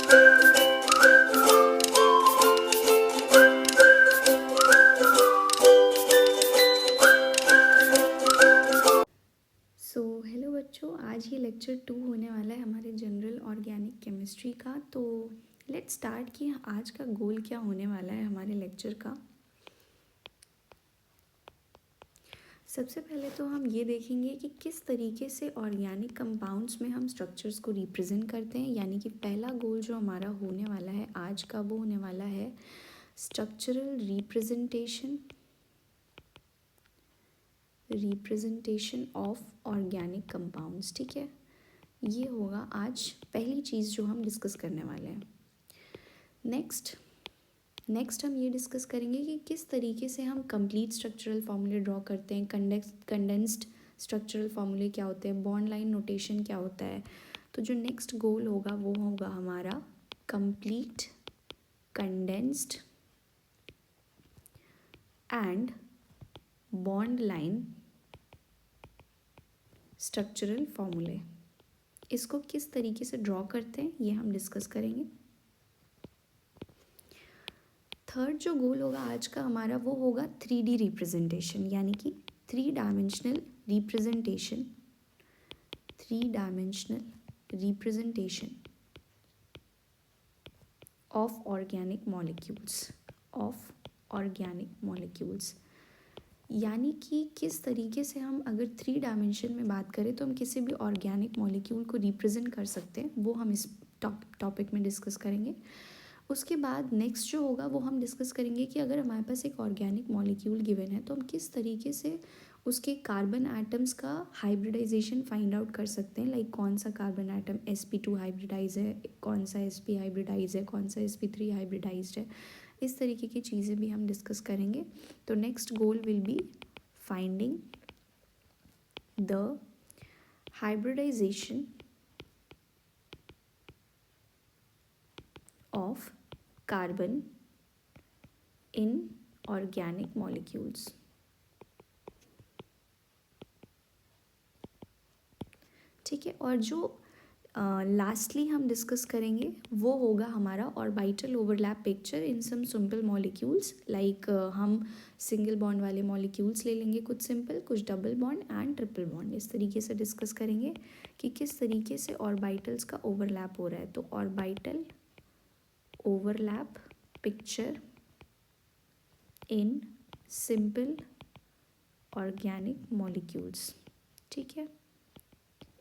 Hello बच्चों, आज ये लेक्चर 2 होने वाला है हमारे जनरल ऑर्गेनिक केमिस्ट्री का। तो लेट्स स्टार्ट कि आज का गोल क्या होने वाला है हमारे लेक्चर का। सबसे पहले तो हम ये देखेंगे कि किस तरीके से ऑर्गेनिक कंपाउंड्स में हम स्ट्रक्चर्स को रिप्रेजेंट करते हैं। यानी कि पहला गोल जो हमारा होने वाला है आज का, वो होने वाला है structural representation of organic compounds. ठीक है, ये होगा आज पहली चीज़ जो हम डिस्कस करने वाले हैं। नेक्स्ट हम ये डिस्कस करेंगे कि किस तरीके से हम कंप्लीट स्ट्रक्चरल फॉर्मूले ड्रॉ करते हैं, कंडेंस्ड स्ट्रक्चरल फॉर्मूले क्या होते हैं, बॉन्ड लाइन नोटेशन क्या होता है। तो जो नेक्स्ट गोल होगा वो होगा हमारा complete condensed and bond line structural फॉर्मूले। इसको किस तरीके से ड्रॉ करते हैं ये हम डिस्कस करेंगे। थर्ड जो गोल होगा आज का हमारा वो होगा 3D रिप्रेजेंटेशन, यानी कि 3 dimensional representation of organic molecules. यानी कि किस तरीके से हम अगर 3 डायमेंशन में बात करें तो हम किसी भी ऑर्गेनिक मॉलिक्यूल को रिप्रेजेंट कर सकते हैं, वो हम इस टॉपिक में डिस्कस करेंगे। उसके बाद नेक्स्ट जो होगा वो हम डिस्कस करेंगे कि अगर हमारे पास एक ऑर्गेनिक मॉलिक्यूल गिवन है तो हम किस तरीके से उसके कार्बन एटम्स का हाइब्रिडाइजेशन फाइंड आउट कर सकते हैं। लाइक कौन सा कार्बन एटम sp2 हाइब्रिडाइज है, कौन सा sp हाइब्रिडाइज है, कौन सा sp3 हाइब्रिडाइज्ड है। इस तरीके की चीज़ें भी हम डिस्कस करेंगे। तो next goal will be finding the hybridization of carbon in organic molecules. ठीक है, और जो लास्टली हम डिस्कस करेंगे वो होगा हमारा orbital overlap picture in some simple molecules. Like हम सिंगल बॉन्ड वाले मॉलिक्यूल्स ले लेंगे, कुछ सिंपल, कुछ double bond and triple bond. इस तरीके से डिस्कस करेंगे कि किस तरीके से ऑर्बिटल्स का ओवरलैप हो रहा है। तो orbital overlap picture in simple organic molecules. ठीक है,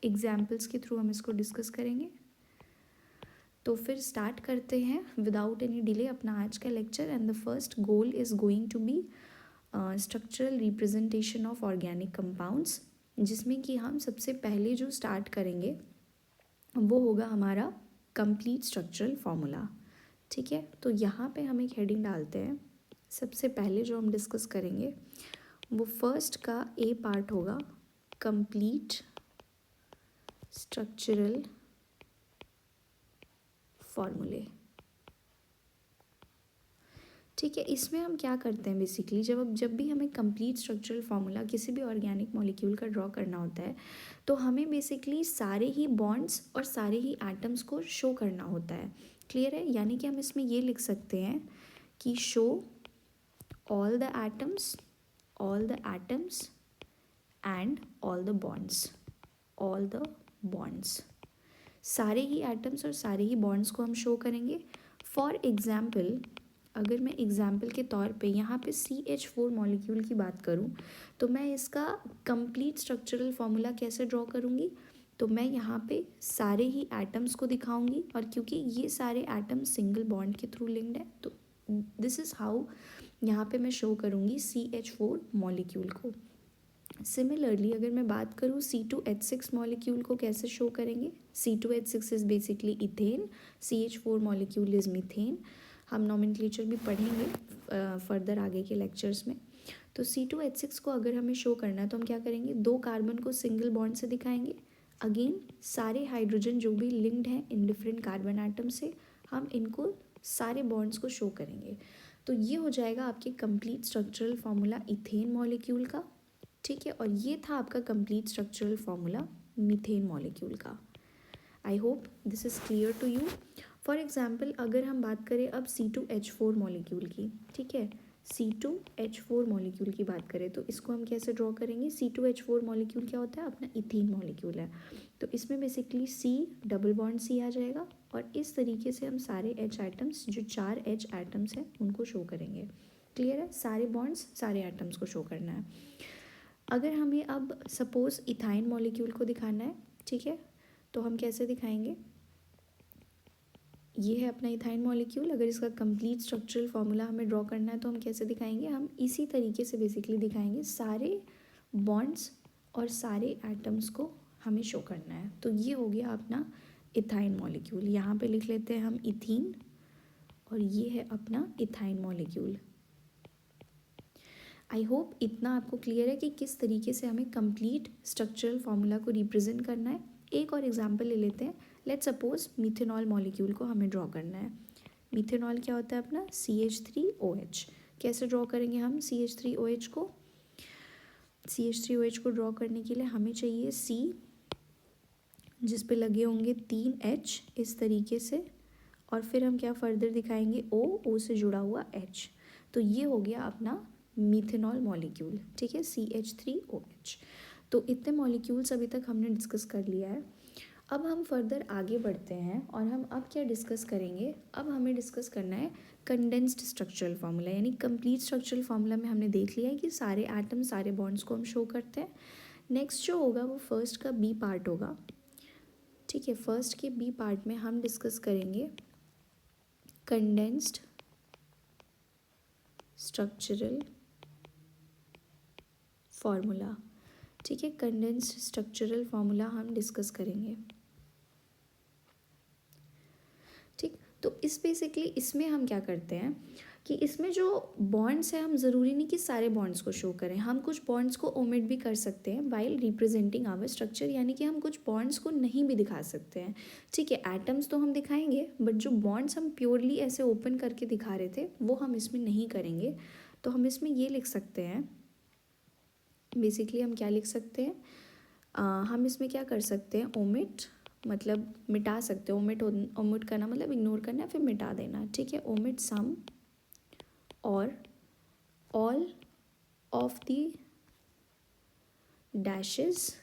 एग्जाम्पल्स के थ्रू हम इसको डिस्कस करेंगे। तो फिर स्टार्ट करते हैं विदाउट एनी डिले अपना आज का लेक्चर। And the first goal is going to be structural representation of organic compounds, जिसमें कि हम सबसे पहले जो स्टार्ट करेंगे वो होगा हमारा कंप्लीट स्ट्रक्चरल फॉर्मूला। ठीक है, तो यहाँ पे हम एक हेडिंग डालते हैं। सबसे पहले जो हम डिस्कस करेंगे वो फर्स्ट का ए पार्ट होगा कंप्लीट स्ट्रक्चरल फॉर्मूले। ठीक है, इसमें हम क्या करते हैं बेसिकली, जब भी हमें कंप्लीट स्ट्रक्चरल फार्मूला किसी भी ऑर्गेनिक मॉलिक्यूल का ड्रॉ करना होता है तो हमें बेसिकली सारे ही बॉन्ड्स और सारे ही एटम्स को शो करना होता है। क्लियर है? यानी कि हम इसमें ये लिख सकते हैं कि show all the atoms and all the bonds. सारे ही एटम्स और सारे ही बॉन्ड्स को हम शो करेंगे। फॉर एग्जाम्पल, अगर मैं एग्जाम्पल के तौर पे यहाँ पे CH4 मॉलिक्यूल की बात करूँ तो मैं इसका कंप्लीट स्ट्रक्चरल फॉर्मूला कैसे ड्रॉ करूँगी। तो मैं यहाँ पे सारे ही एटम्स को दिखाऊंगी, और क्योंकि ये सारे एटम्स सिंगल बॉन्ड के थ्रू लिंक्ड है तो दिस इज़ हाउ यहाँ पे मैं शो करूँगी CH4 मॉलिक्यूल को। सिमिलरली अगर मैं बात करूँ C2H6 मॉलिक्यूल को कैसे शो करेंगे। C2H6 is basically ethane, CH4 molecule is methane. हम नॉमेनक्लेचर भी पढ़ेंगे फर्दर आगे के लेक्चर्स में। तो C2H6 को अगर हमें शो करना है तो हम क्या करेंगे, 2 कार्बन को सिंगल बॉन्ड से दिखाएंगे। अगेन सारे हाइड्रोजन जो भी लिंक्ड हैं इन डिफरेंट कार्बन आइटम से, हम इनको सारे बॉन्ड्स को शो करेंगे। तो ये हो जाएगा आपके complete structural formula ethane molecule का। ठीक है, और ये था आपका complete structural formula methane molecule का। I hope this is clear to you. For example अगर हम बात करें अब C2H4 मॉलिक्यूल की, ठीक है, C2H4 मॉलिक्यूल की बात करें तो इसको हम कैसे ड्रॉ करेंगे? C2H4 मॉलिक्यूल क्या होता है? अपना इथीन मॉलिक्यूल है। तो इसमें basically C double bond C आ जाएगा और इस तरीके से हम सारे H एटम्स, जो 4 H एटम्स हैं उनको शो करेंगे। क्लियर है? सारे बॉन्ड्स सारे एटम्स को शो करना है। अगर हमें अब सपोज इथाइन मॉलिक्यूल को दिखाना है, ठीक है, तो हम कैसे दिखाएंगे? ये है अपना इथाइन मॉलिक्यूल। अगर इसका कंप्लीट स्ट्रक्चरल फार्मूला हमें ड्रॉ करना है तो हम कैसे दिखाएंगे? हम इसी तरीके से बेसिकली दिखाएंगे, सारे बॉन्ड्स और सारे एटम्स को हमें शो करना है। तो ये हो गया अपना इथाइन मॉलिक्यूल। यहाँ पे लिख लेते हैं हम इथीन और ये है अपना इथाइन मॉलिक्यूल। आई होप इतना आपको क्लियर है कि किस तरीके से हमें कंप्लीट स्ट्रक्चरल फार्मूला को रिप्रेजेंट करना है। एक और एग्जांपल ले लेते हैं। लेट्स सपोज मिथेनॉल मॉलिक्यूल को हमें ड्रॉ करना है। मिथेनॉल क्या होता है अपना? CH3OH। कैसे ड्रॉ करेंगे हम CH3OH को? CH3OH को ड्रॉ करने के लिए हमें चाहिए C, जिस पे लगे होंगे 3 H इस तरीके से, और फिर हम क्या फर्दर दिखाएंगे? O से जुड़ा हुआ H। तो ये हो गया अपना मिथेनॉल मॉलिक्यूल, ठीक है, CH3OH। तो इतने मॉलिक्यूल्स अभी तक हमने डिस्कस कर लिया है। अब हम फर्दर आगे बढ़ते हैं और हम अब क्या डिस्कस करेंगे? अब हमें डिस्कस करना है कंडेंस्ड स्ट्रक्चरल फार्मूला, यानी कंप्लीट स्ट्रक्चरल फार्मूला में हमने देख लिया है कि सारे एटम सारे बॉन्ड्स को हम शो करते हैं। नेक्स्ट जो होगा वो फर्स्ट का बी पार्ट होगा, ठीक है। फर्स्ट के बी पार्ट में हम डिस्कस करेंगे कंडेंस्ड स्ट्रक्चरल फार्मूला, ठीक है, कंडेंस्ड स्ट्रक्चरल फार्मूला हम डिस्कस करेंगे, ठीक। तो इस बेसिकली इसमें हम क्या करते हैं कि इसमें जो बॉन्ड्स हैं, हम ज़रूरी नहीं कि सारे बॉन्ड्स को शो करें, हम कुछ बॉन्ड्स को ओमिट भी कर सकते हैं वाइल रिप्रेजेंटिंग आवर स्ट्रक्चर, यानी कि हम कुछ बॉन्ड्स को नहीं भी दिखा सकते हैं, ठीक है। एटम्स तो हम दिखाएंगे बट जो बॉन्ड्स हम प्योरली ऐसे ओपन करके दिखा रहे थे वो हम इसमें नहीं करेंगे। तो हम इसमें ये लिख सकते हैं, बेसिकली हम क्या लिख सकते हैं, हम इसमें क्या कर सकते हैं? ओमिट मतलब मिटा सकते हैं। ओमिट करना मतलब इग्नोर करना, फिर मिटा देना, ठीक है। ओमिट सम और all of the dashes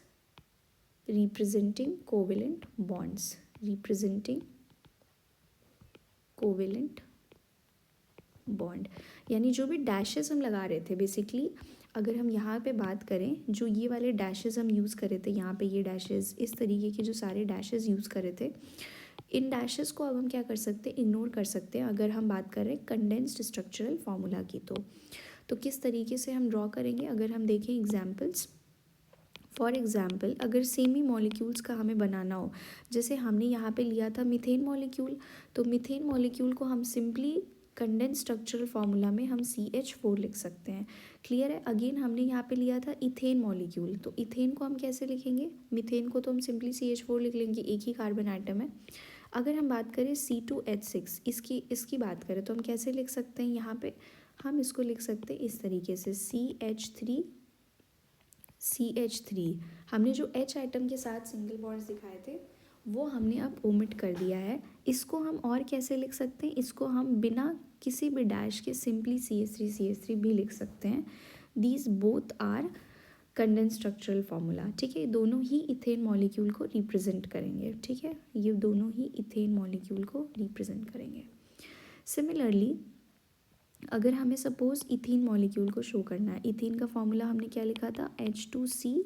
representing covalent bonds, representing covalent bond, यानी जो भी डैशेस हम लगा रहे थे बेसिकली, अगर हम यहाँ पे बात करें, जो ये वाले डैशेस हम यूज़ कर रहे थे, यहाँ पे ये डैशेस, इस तरीके के जो सारे डैशेस यूज़ कर रहे थे, इन डैशेस को अब हम क्या कर सकते हैं? इग्नोर कर सकते हैं। अगर हम बात करें कंडेंस्ड स्ट्रक्चरल फार्मूला की तो किस तरीके से हम ड्रॉ करेंगे? अगर हम देखें एग्जाम्पल्स, फॉर एग्ज़ाम्पल अगर सेमी मॉलिक्यूल्स का हमें बनाना हो, जैसे हमने यहाँ पे लिया था मीथेन मॉलिक्यूल, तो मीथेन मॉलिक्यूल को हम सिंपली कंडेंस स्ट्रक्चरल फार्मूला में हम CH4 लिख सकते हैं। क्लियर है? अगेन हमने यहाँ पे लिया था इथेन मॉलिक्यूल, तो इथेन को हम कैसे लिखेंगे? मीथेन को तो हम सिंपली CH4 लिख लेंगे, एक ही कार्बन आइटम है। अगर हम बात करें C2H6, इसकी बात करें तो हम कैसे लिख सकते हैं? यहाँ पे हम इसको लिख सकते हैं इस तरीके से, CH3। हमने जो H आइटम के साथ सिंगल बॉन्ड्स दिखाए थे वो हमने अब ओमिट कर दिया है। इसको हम और कैसे लिख सकते हैं? इसको हम बिना किसी भी डैश के सिंपली CH3 भी लिख सकते हैं। These both are condense structural formula, ठीक है। दोनों ही इथेन मॉलिक्यूल को रिप्रेजेंट करेंगे, ठीक है, ये दोनों ही इथेन मॉलिक्यूल को रिप्रेजेंट करेंगे। सिमिलरली अगर हमें सपोज इथीन मॉलिक्यूल को शो करना है, इथीन का फॉर्मूला हमने क्या लिखा था? H2C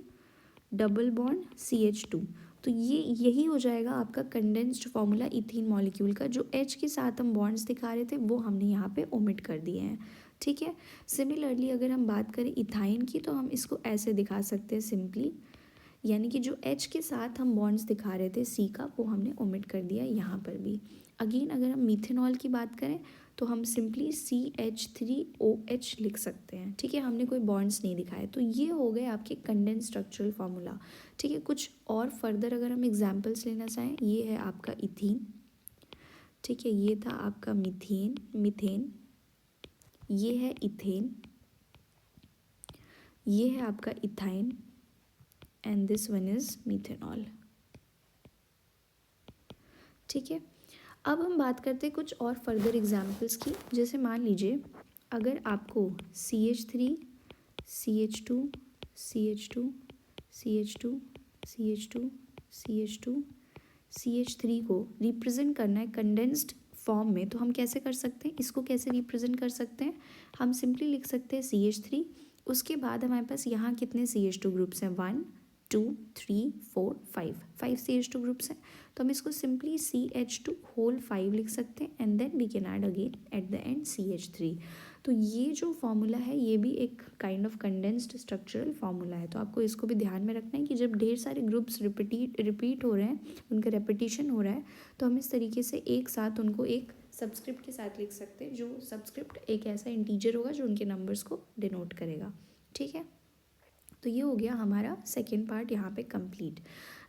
double bond CH2। तो ये यही हो जाएगा आपका कंडेंस्ड फार्मूला इथीन मॉलिक्यूल का। जो H के साथ हम बॉन्ड्स दिखा रहे थे वो हमने यहाँ पे ओमिट कर दिए हैं, ठीक है। सिमिलरली अगर हम बात करें इथाइन की तो हम इसको ऐसे दिखा सकते हैं सिंपली, यानी कि जो H के साथ हम बॉन्ड्स दिखा रहे थे C का, वो हमने ओमिट कर दिया यहाँ पर भी। अगेन अगर हम मिथेनॉल की बात करें तो हम सिंपली CH3OH लिख सकते हैं, ठीक है, हमने कोई बॉन्ड्स नहीं दिखाए। तो ये हो गए आपके कंडेंस स्ट्रक्चरल फार्मूला, ठीक है। कुछ और फर्दर अगर हम एग्जांपल्स लेना चाहें, ये है आपका इथीन, ठीक है, ये था आपका मीथेन, ये है इथेन, ये है आपका ethyne, and this one is methanol, ठीक है। अब हम बात करते हैं कुछ और फर्दर एग्जाम्पल्स की। जैसे मान लीजिए अगर आपको CH3 CH2 CH2 CH2 CH2 CH2 CH3 को रिप्रेजेंट करना है कंडेंस्ड फॉर्म में, तो हम कैसे कर सकते हैं, इसको कैसे रिप्रेजेंट कर सकते हैं? हम सिंपली लिख सकते हैं CH3, उसके बाद हमारे पास यहाँ कितने CH2 ग्रुप्स हैं, 1 2 3 4 5 CH2 ग्रुप्स हैं, तो हम इसको सिंपली CH2 होल 5 लिख सकते हैं and then we can add again at the end CH3। तो ये जो फॉर्मूला है ये भी एक kind of condensed structural formula है, तो आपको इसको भी ध्यान में रखना है कि जब ढेर सारे ग्रुप्स रिपीट हो रहे हैं, उनका रेपिटेशन हो रहा है, तो हम इस तरीके से एक साथ उनको एक सब्सक्रिप्ट के साथ लिख सकते हैं, जो सब्सक्रिप्ट एक ऐसा इंटीजर होगा जो उनके नंबर्स को डिनोट करेगा। ठीक है, तो ये हो गया हमारा सेकेंड पार्ट यहाँ पे complete.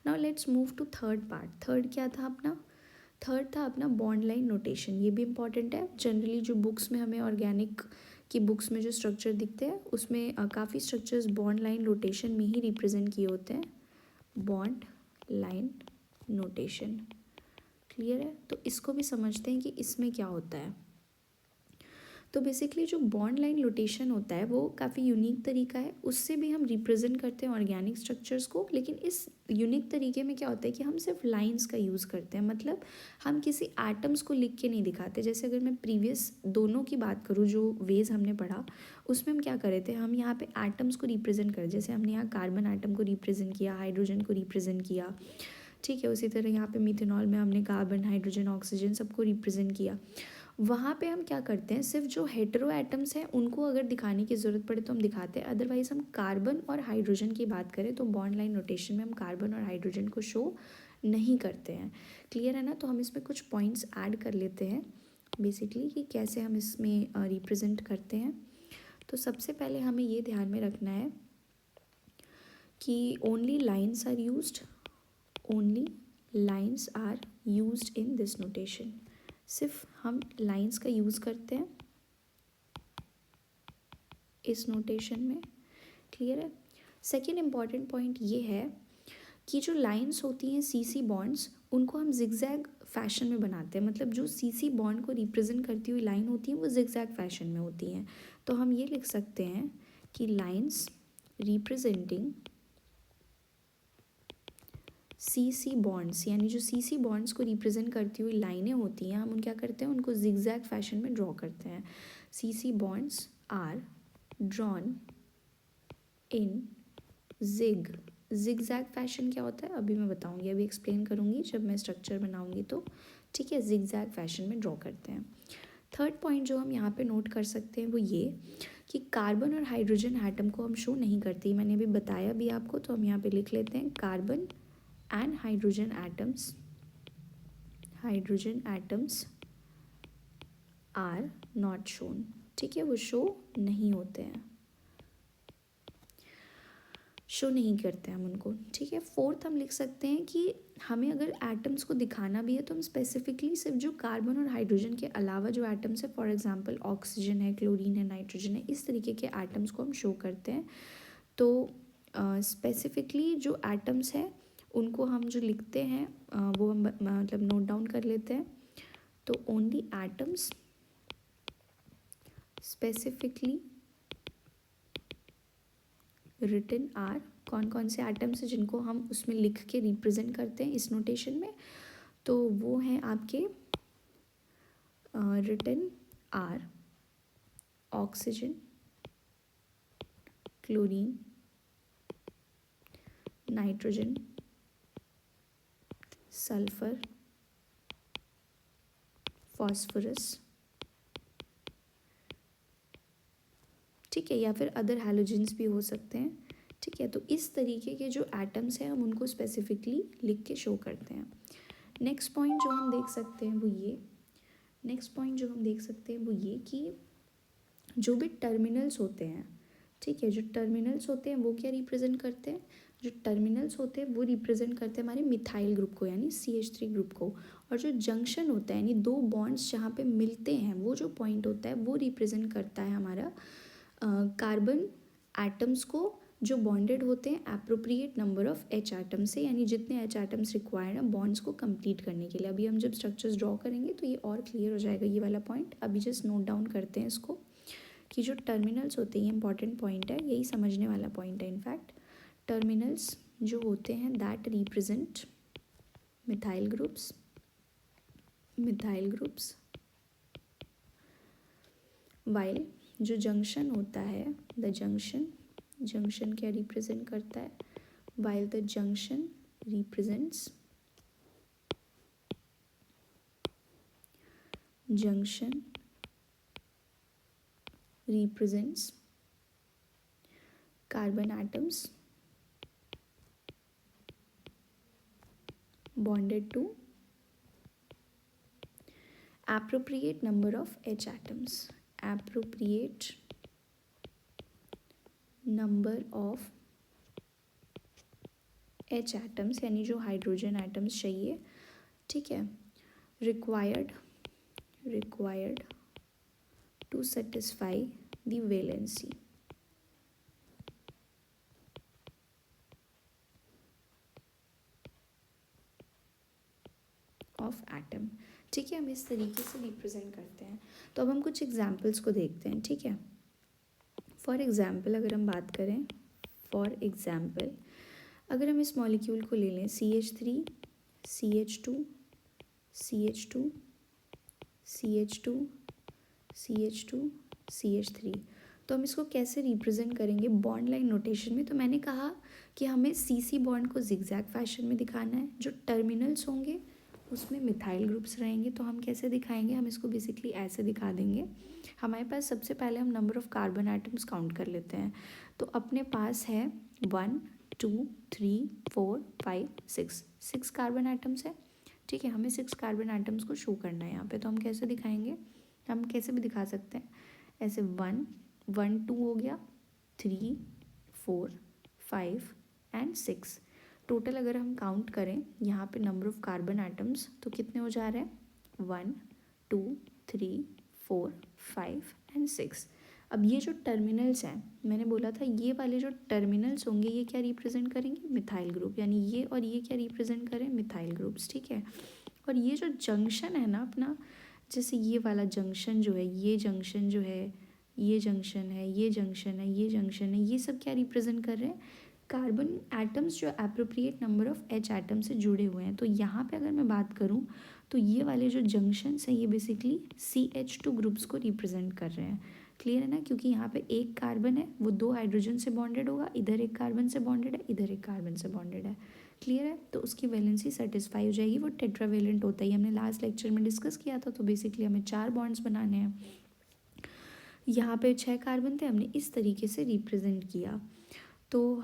Now let's move to third part. Third क्या था अपना? थर्ड था अपना बॉन्ड लाइन नोटेशन। ये भी इंपॉर्टेंट है। जनरली जो बुक्स में हमें ऑर्गेनिक की बुक्स में जो स्ट्रक्चर दिखते हैं उसमें काफ़ी स्ट्रक्चर्स बॉन्ड लाइन नोटेशन में ही रिप्रेजेंट किए होते हैं। बॉन्ड लाइन नोटेशन क्लियर है? तो इसको भी समझते हैं कि इसमें क्या होता है। तो बेसिकली जो बॉन्ड लाइन नोटेशन होता है वो काफ़ी यूनिक तरीका है, उससे भी हम रिप्रेजेंट करते हैं ऑर्गेनिक स्ट्रक्चर्स को। लेकिन इस यूनिक तरीके में क्या होता है कि हम सिर्फ लाइंस का यूज़ करते हैं, मतलब हम किसी एटम्स को लिख के नहीं दिखाते। जैसे अगर मैं प्रीवियस दोनों की बात करूँ जो वेज हमने पढ़ा, उसमें हम क्या कर रहे थे, हम यहाँ पे एटम्स को रिप्रेजेंट करें। जैसे हमने यहाँ कार्बन एटम को रिप्रेजेंट किया, हाइड्रोजन को रिप्रेजेंट किया, ठीक है। उसी तरह यहाँ पे मिथेनॉल में हमने कार्बन, हाइड्रोजन, ऑक्सीजन सबको रिप्रेजेंट किया। वहाँ पे हम क्या करते हैं, सिर्फ जो हेटेरो एटम्स हैं उनको अगर दिखाने की ज़रूरत पड़े तो हम दिखाते हैं। अदरवाइज़ हम कार्बन और हाइड्रोजन की बात करें तो बॉन्ड लाइन नोटेशन में हम कार्बन और हाइड्रोजन को शो नहीं करते हैं। क्लियर है ना? तो हम इसमें कुछ पॉइंट्स ऐड कर लेते हैं बेसिकली कि कैसे हम इसमें रिप्रेजेंट करते हैं। तो सबसे पहले हमें ये ध्यान में रखना है कि only lines are used, only lines are used in this notation. सिर्फ हम लाइंस का यूज़ करते हैं इस नोटेशन में। क्लियर है? सेकेंड इम्पॉर्टेंट पॉइंट ये है कि जो लाइंस होती हैं CC बॉन्ड्स, उनको हम जिगजैग फैशन में बनाते हैं। मतलब जो CC बॉन्ड को रिप्रेजेंट करती हुई लाइन होती हैं वो जिगजैग फैशन में होती हैं। तो हम ये लिख सकते हैं कि लाइंस रिप्रेजेंटिंग CC बॉन्ड्स, यानी जो CC बॉन्ड्स को रिप्रेजेंट करती हुई लाइनें होती हैं, हम उन क्या करते हैं, उनको जिगजैग फैशन में ड्रॉ करते हैं। CC bonds are drawn in zigzag fashion. क्या होता है अभी मैं बताऊंगी, अभी एक्सप्लेन करूंगी जब मैं स्ट्रक्चर बनाऊंगी तो। ठीक है, जिगजैग फैशन में ड्रॉ करते हैं। थर्ड पॉइंट जो हम यहाँ पे नोट कर सकते हैं वो ये कि कार्बन और हाइड्रोजन एटम को हम शो नहीं करती। मैंने अभी बताया भी आपको, तो हम यहाँ पे लिख लेते हैं carbon and hydrogen atoms are not shown। ठीक है, वो शो नहीं होते हैं, शो नहीं करते हम उनको। ठीक है। फोर्थ हम लिख सकते हैं कि हमें अगर एटम्स को दिखाना भी है तो हम स्पेसिफिकली सिर्फ जो कार्बन और हाइड्रोजन के अलावा जो एटम्स है, फॉर एग्जांपल ऑक्सीजन है, क्लोरीन है, नाइट्रोजन है, इस तरीके के एटम्स को हम शो करते हैं। तो स्पेसिफिकली जो एटम्स हैं उनको हम जो लिखते हैं वो हम मतलब नोट डाउन कर लेते हैं। तो only atoms specifically written are, कौन कौन से एटम्स हैं जिनको हम उसमें लिख के रिप्रेजेंट करते हैं इस नोटेशन में, तो वो हैं आपके written are oxygen, chlorine, nitrogen, sulphur, phosphorus. ठीक है, या फिर अदर हैलोजेंस भी हो सकते हैं। ठीक है, तो इस तरीके के जो एटम्स हैं हम उनको स्पेसिफिकली लिख के शो करते हैं। नेक्स्ट पॉइंट जो हम देख सकते हैं वो ये, नेक्स्ट पॉइंट जो हम देख सकते हैं वो ये कि जो भी टर्मिनल्स होते हैं, ठीक है, जो टर्मिनल्स होते हैं वो क्या रिप्रेजेंट करते हैं, जो टर्मिनल्स होते हैं वो रिप्रेजेंट करते हैं हमारे मिथाइल ग्रुप को, यानी CH3 ग्रुप को। और जो जंक्शन होता है यानी दो बॉन्ड्स जहाँ पे मिलते हैं वो जो पॉइंट होता है वो रिप्रेजेंट करता है हमारा कार्बन एटम्स को जो बॉन्डेड होते हैं appropriate number of H atom से, यानी जितने एच एटम्स रिक्वायर्ड हैं बॉन्ड्स को कंप्लीट करने के लिए। अभी हम जब स्ट्रक्चर्स ड्रॉ करेंगे तो ये और क्लियर हो जाएगा ये वाला पॉइंट। अभी जस्ट नोट डाउन करते हैं इसको कि जो टर्मिनल्स होते हैं ये इंपॉर्टेंट पॉइंट है, यही समझने वाला पॉइंट है इनफैक्ट। टर्मिनल्स जो होते हैं that represent methyl groups, while जो जंक्शन होता है द जंक्शन क्या रिप्रेजेंट करता है, while the junction represents carbon atoms bonded to appropriate number of H atoms, appropriate number of H atoms यानी जो हाइड्रोजन एटम्स चाहिए, ठीक है, required to satisfy the valency of atom. ठीक है, हम इस तरीके से रिप्रेजेंट करते हैं। तो अब हम कुछ एग्जाम्पल्स को देखते हैं, ठीक है। फॉर एग्जाम्पल अगर हम बात करें, अगर हम इस मॉलिक्यूल को ले लें CH3 CH2 CH2 CH2 CH2 CH3, तो हम इसको कैसे रिप्रेजेंट करेंगे बॉन्ड लाइन नोटेशन में। तो मैंने कहा कि हमें CC बॉन्ड को जिगजैग फैशन में दिखाना है, जो टर्मिनल्स होंगे उसमें मिथाइल ग्रुप्स रहेंगे। तो हम कैसे दिखाएंगे, हम इसको बेसिकली ऐसे दिखा देंगे। हमारे पास सबसे पहले हम number of carbon atoms count कर लेते हैं। तो अपने पास है 1 2 3 4 5 6 कार्बन आइटम्स है, ठीक है। हमें 6 कार्बन आइटम्स को शो करना है यहाँ पे। तो हम कैसे दिखाएंगे, हम कैसे भी दिखा सकते हैं ऐसे 1 1 2 हो गया, 3 4 5 एंड 6। टोटल अगर हम काउंट करें यहाँ पे नंबर ऑफ़ कार्बन एटम्स तो कितने हो जा रहे हैं 1 2 3 4 5 एंड 6। अब ये जो टर्मिनल्स हैं, मैंने बोला था ये वाले जो टर्मिनल्स होंगे ये क्या रिप्रेजेंट करेंगे मिथाइल ग्रुप, यानी ये और ये क्या रिप्रेजेंट करें मिथाइल ग्रुप्स, ठीक है। और ये जो जंक्शन है ना अपना, जैसे ये वाला जंक्शन जो है, ये जंक्शन जो है, ये जंक्शन है, ये जंक्शन है, ये जंक्शन है, ये सब क्या रिप्रेजेंट कर रहे हैं कार्बन एटम्स जो appropriate number of H atom से जुड़े हुए हैं। तो यहाँ पे अगर मैं बात करूँ तो ये वाले जो जंक्शन्स हैं ये बेसिकली CH2 ग्रुप्स को रिप्रेजेंट कर रहे हैं। क्लियर है ना, क्योंकि यहाँ पे एक कार्बन है वो 2 हाइड्रोजन से बॉन्डेड होगा, इधर एक कार्बन से बॉन्डेड है, इधर एक कार्बन से बॉन्डेड है। क्लियर है, तो उसकी वैलेंसी सेटिस्फाई हो जाएगी। वो टेट्रावेलेंट होता है, हमने लास्ट लेक्चर में डिस्कस किया था। तो बेसिकली हमें 4 बॉन्ड्स बनाने हैं, यहाँ पे 6 कार्बन थे, हमने इस तरीके से रिप्रेजेंट किया। तो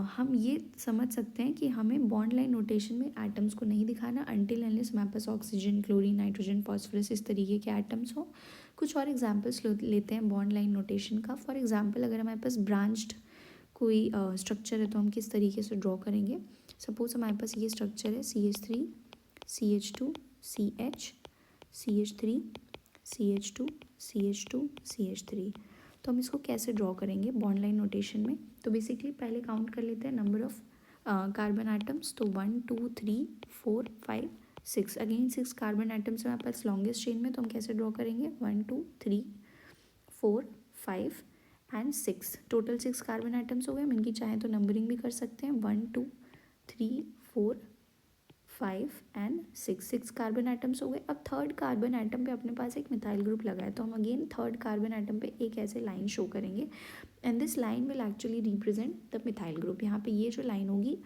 हम ये समझ सकते हैं कि हमें बॉन्ड लाइन नोटेशन में एटम्स को नहीं दिखाना अनटिल अनलेस हमारे पास ऑक्सीजन, क्लोरीन, नाइट्रोजन, फॉस्फोरस इस तरीके के एटम्स हो। कुछ और एग्जांपल्स लेते हैं बॉन्ड लाइन नोटेशन का। फॉर एग्जांपल अगर हमारे पास ब्रांच्ड कोई स्ट्रक्चर है तो हम किस तरीके से ड्रॉ करेंगे। सपोज हमारे पास ये स्ट्रक्चर है CH3 CH2 CH CH3 CH2 CH2 CH3, तो हम इसको कैसे ड्रॉ करेंगे बॉन्ड लाइन नोटेशन में। तो बेसिकली पहले काउंट कर लेते हैं नंबर ऑफ़ कार्बन आइटम्स। तो 1 2 3 4 5 6, अगेन 6 कार्बन आइटम्स हमारे पास लॉन्गेस्ट चेन में। तो हम कैसे ड्रॉ करेंगे 1 2 3 4 5 एंड 6, टोटल 6 कार्बन आइटम्स हो गए। हम इनकी चाहें तो नंबरिंग भी कर सकते हैं 1 2 3 4 5 एंड 6 कार्बन आइटम्स हो गए। अब थर्ड कार्बन आइटम पे अपने पास एक मिथाइल ग्रुप लगा है, तो हम अगेन थर्ड कार्बन आइटम पे एक ऐसे लाइन शो करेंगे and this line will actually represent the methyl group. यहाँ पे ये जो लाइन होगी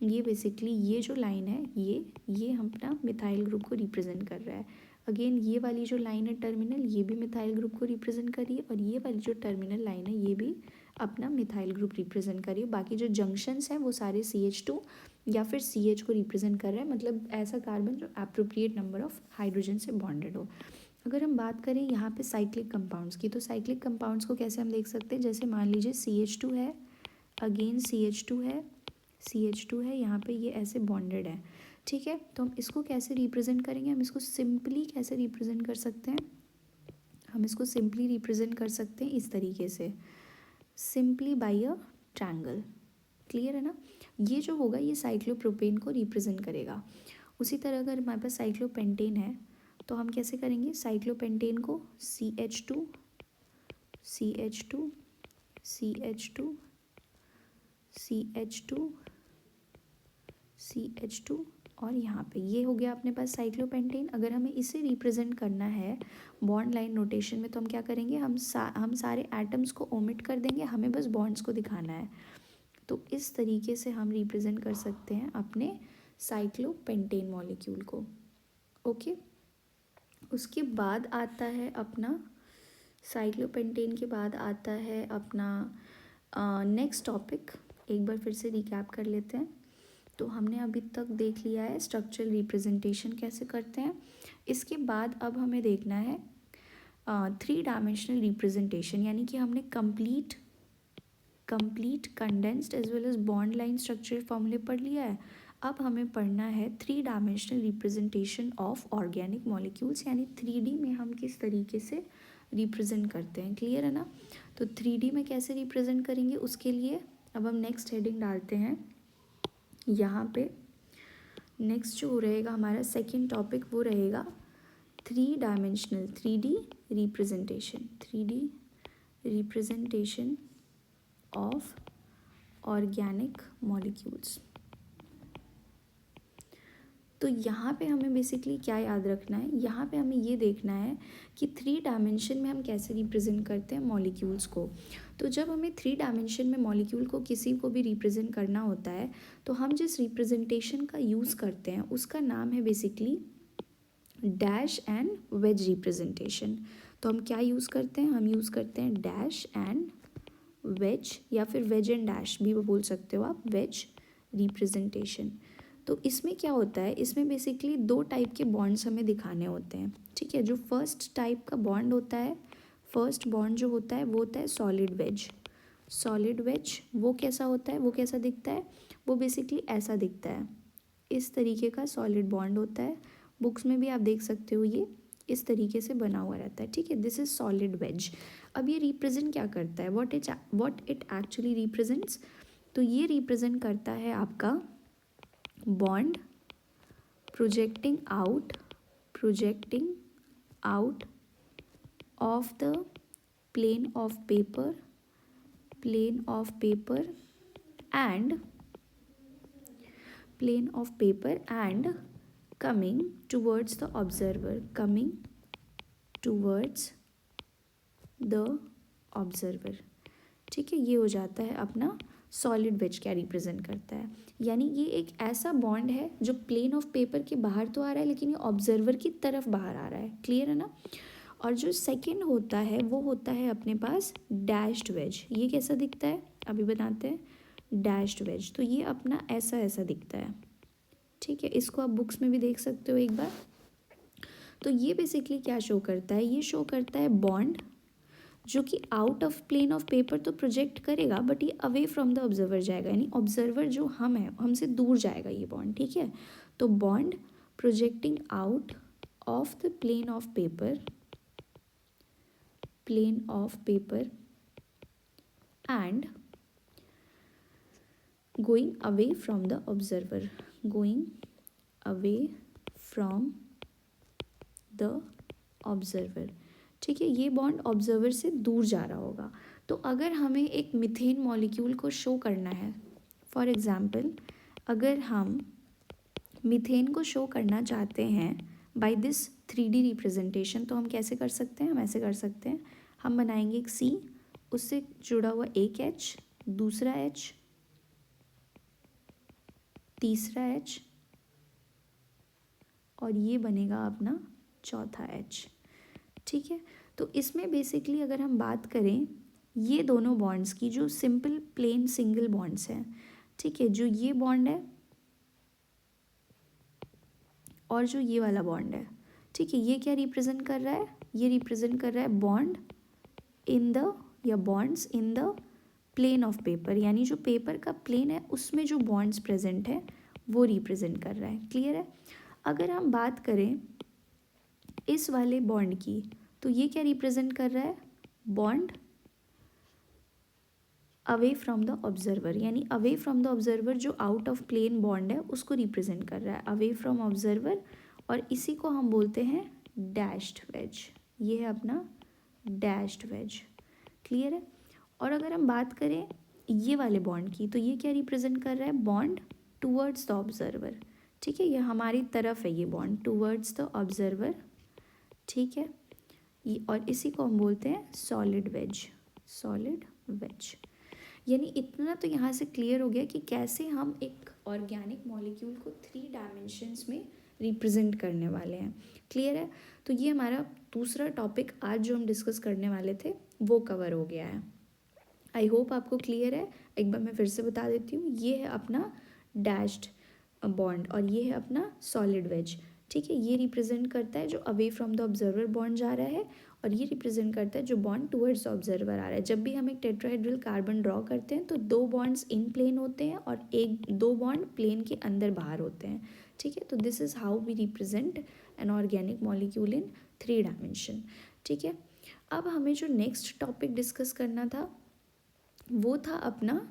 ये बेसिकली ये जो लाइन है ये हम अपना मिथाइल ग्रुप को रिप्रेजेंट कर रहा है। अगेन ये वाली जो लाइन है टर्मिनल, ये भी मिथाइल ग्रुप को रिप्रेजेंट कर रही है, और ये वाली जो टर्मिनल लाइन है ये भी अपना मिथाइल ग्रुप रिप्रेजेंट कर रही है। बाकी जो जंक्शंस हैं वो सारे CH2 या फिर CH को रिप्रेजेंट कर रहा है, मतलब ऐसा कार्बन जो अप्रोप्रिएट नंबर ऑफ़ हाइड्रोजन से बॉन्डेड हो। अगर हम बात करें यहाँ पे साइक्लिक कंपाउंड्स की, तो साइक्लिक कंपाउंड्स को कैसे हम देख सकते हैं, जैसे मान लीजिए CH2 है, अगेन CH2 है, CH2 है, यहाँ पे ये ऐसे बॉन्डेड है, ठीक है। तो हम इसको कैसे रिप्रेजेंट करेंगे, हम इसको सिंपली कैसे रिप्रेजेंट कर सकते हैं, हम इसको सिंपली रिप्रेजेंट कर सकते हैं इस तरीके से, simply by a triangle. Clear है ना। ये जो होगा ये साइक्लोप्रोपेन को रिप्रेजेंट करेगा। उसी तरह अगर हमारे पास साइक्लोपेंटेन है तो हम कैसे करेंगे, साइक्लोपेंटेन को CH2 CH2 CH2 CH2 CH2 और यहाँ पे ये हो गया अपने पास साइक्लोपेंटेन। अगर हमें इसे रिप्रेजेंट करना है बॉन्ड लाइन नोटेशन में तो हम क्या करेंगे, हम सारे एटम्स को ओमिट कर देंगे, हमें बस बॉन्ड्स को दिखाना है। तो इस तरीके से हम रिप्रेजेंट कर सकते हैं अपने साइक्लोपेंटेन मॉलिक्यूल को। ओके, उसके बाद आता है अपना साइक्लोपेंटेन के बाद आता है अपना नेक्स्ट टॉपिक। एक बार फिर से रिकैप कर लेते हैं। तो हमने अभी तक देख लिया है स्ट्रक्चरल रिप्रेजेंटेशन कैसे करते हैं। इसके बाद अब हमें देखना है 3 डायमेंशनल रिप्रेजेंटेशन, यानी कि हमने complete condensed as well as bond line structure फॉर्मूले पढ़ लिया है। अब हमें पढ़ना है 3 dimensional representation of organic molecules, यानी 3D में हम किस तरीके से रिप्रेजेंट करते हैं। क्लियर है ना। तो 3D में कैसे रिप्रेजेंट करेंगे उसके लिए अब हम नेक्स्ट हेडिंग डालते हैं यहाँ पे। नेक्स्ट जो रहेगा हमारा सेकेंड टॉपिक वो रहेगा 3 dimensional 3D representation of organic molecules. तो यहाँ पे हमें बेसिकली क्या याद रखना है, यहाँ पे हमें ये देखना है कि 3 डायमेंशन में हम कैसे रिप्रेजेंट करते हैं मॉलिक्यूल्स को। तो जब हमें 3 डायमेंशन में मॉलिक्यूल को किसी को भी रिप्रेजेंट करना होता है तो हम जिस रिप्रेजेंटेशन का यूज़ करते हैं उसका नाम है basically dash and wedge representation. तो हम क्या यूज़ करते हैं, हम यूज़ करते हैं डैश एंड वेज, या फिर वेज एंड डैश भी बोल सकते हो आप, वेज रिप्रेजेंटेशन। तो इसमें क्या होता है, इसमें बेसिकली 2 टाइप के बॉन्ड्स हमें दिखाने होते हैं। ठीक है, जो फर्स्ट टाइप का बॉन्ड होता है, फर्स्ट बॉन्ड जो होता है वो होता है सॉलिड वेज। सॉलिड वेज वो कैसा होता है, वो कैसा दिखता है, वो बेसिकली ऐसा दिखता है, इस तरीके का सॉलिड बॉन्ड होता है। बुक्स में भी आप देख सकते हो ये इस तरीके से बना हुआ रहता है। ठीक है, दिस इज सॉलिड वेज। अब ये रिप्रेजेंट क्या करता है, व्हाट इट एक्चुअली रिप्रेजेंट्स, तो ये रिप्रेजेंट करता है आपका bond projecting out of the plane of paper and coming towards the observer। ठीक है, ये हो जाता है अपना सॉलिड वेज क्या रिप्रेजेंट करता है, यानी ये एक ऐसा बॉन्ड है जो प्लेन ऑफ पेपर के बाहर तो आ रहा है लेकिन ये ऑब्जर्वर की तरफ बाहर आ रहा है। क्लियर है ना। और जो सेकेंड होता है वो होता है अपने पास डैश्ड वेज। ये कैसा दिखता है अभी बताते हैं, डैश्ड वेज। तो ये अपना ऐसा ऐसा दिखता है। ठीक है, इसको आप बुक्स में भी देख सकते हो एक बार। तो ये बेसिकली क्या शो करता है, ये शो करता है बॉन्ड जो कि out of plane of paper तो प्रोजेक्ट करेगा बट ये अवे फ्रॉम द ऑब्जर्वर जाएगा, यानी ऑब्जर्वर जो हम है हमसे दूर जाएगा ये बॉन्ड। ठीक है, तो bond projecting out of the plane of paper and going away from the observer, ठीक है, ये बॉन्ड ऑब्जर्वर से दूर जा रहा होगा। तो अगर हमें एक मीथेन मॉलिक्यूल को शो करना है, फॉर एग्जांपल अगर हम मीथेन को शो करना चाहते हैं बाय दिस 3D रिप्रेजेंटेशन, तो हम कैसे कर सकते हैं, हम ऐसे कर सकते हैं, हम बनाएंगे एक C, उससे जुड़ा हुआ एक H, दूसरा H, तीसरा H और ये बनेगा अपना चौथा H। ठीक है, तो इसमें बेसिकली अगर हम बात करें ये दोनों बॉन्ड्स की जो सिंपल प्लेन सिंगल बॉन्ड्स हैं, ठीक है, जो ये बॉन्ड है और जो ये वाला बॉन्ड है, ठीक है, ये क्या रिप्रेजेंट कर रहा है, ये रिप्रेजेंट कर रहा है बॉन्ड इन द या bonds in the plane of paper, यानी जो पेपर का प्लेन है उसमें जो बॉन्ड्स प्रेजेंट है वो रिप्रेजेंट कर रहा है। क्लियर है। अगर हम बात करें इस वाले बॉन्ड की, तो ये क्या रिप्रेजेंट कर रहा है, bond away from the observer, यानी अवे फ्रॉम द ऑब्जर्वर जो आउट ऑफ प्लेन बॉन्ड है उसको रिप्रेजेंट कर रहा है, अवे फ्रॉम ऑब्जर्वर, और इसी को हम बोलते हैं डैश्ड वेज। ये है अपना डैश्ड वेज, क्लियर है। और अगर हम बात करें ये वाले बॉन्ड की, तो ये क्या रिप्रेजेंट कर रहा है, बॉन्ड टूवर्ड्स द ऑब्जर्वर, ठीक है, ये हमारी तरफ है, ये बॉन्ड टूवर्ड्स द ऑब्जर्वर, ठीक है। ये और इसी को हम बोलते हैं सॉलिड वेज, सॉलिड वेज। यानी इतना तो यहाँ से क्लियर हो गया कि कैसे हम एक ऑर्गेनिक मॉलिक्यूल को 3 डायमेंशंस में रिप्रेजेंट करने वाले हैं, क्लियर है। तो ये हमारा दूसरा टॉपिक आज जो हम डिस्कस करने वाले थे वो कवर हो गया है। आई होप आपको क्लियर है। एक बार मैं फिर से बता देती हूँ, ये है अपना डैश्ड बॉन्ड और ये है अपना सॉलिड वेज, ठीक है। ये रिप्रेजेंट करता है जो away from the observer bond जा रहा है, और ये रिप्रेजेंट करता है जो बॉन्ड टुवर्ड्स ऑब्जर्वर आ रहा है। जब भी हम एक टेट्राहेड्रल कार्बन ड्रॉ करते हैं तो 2 बॉन्ड्स इन प्लेन होते हैं और 2 बॉन्ड प्लेन के अंदर बाहर होते हैं, ठीक है। तो this is how we represent an organic molecule in 3 dimension, ठीक है। अब हमें जो नेक्स्ट टॉपिक डिस्कस करना था वो था अपना,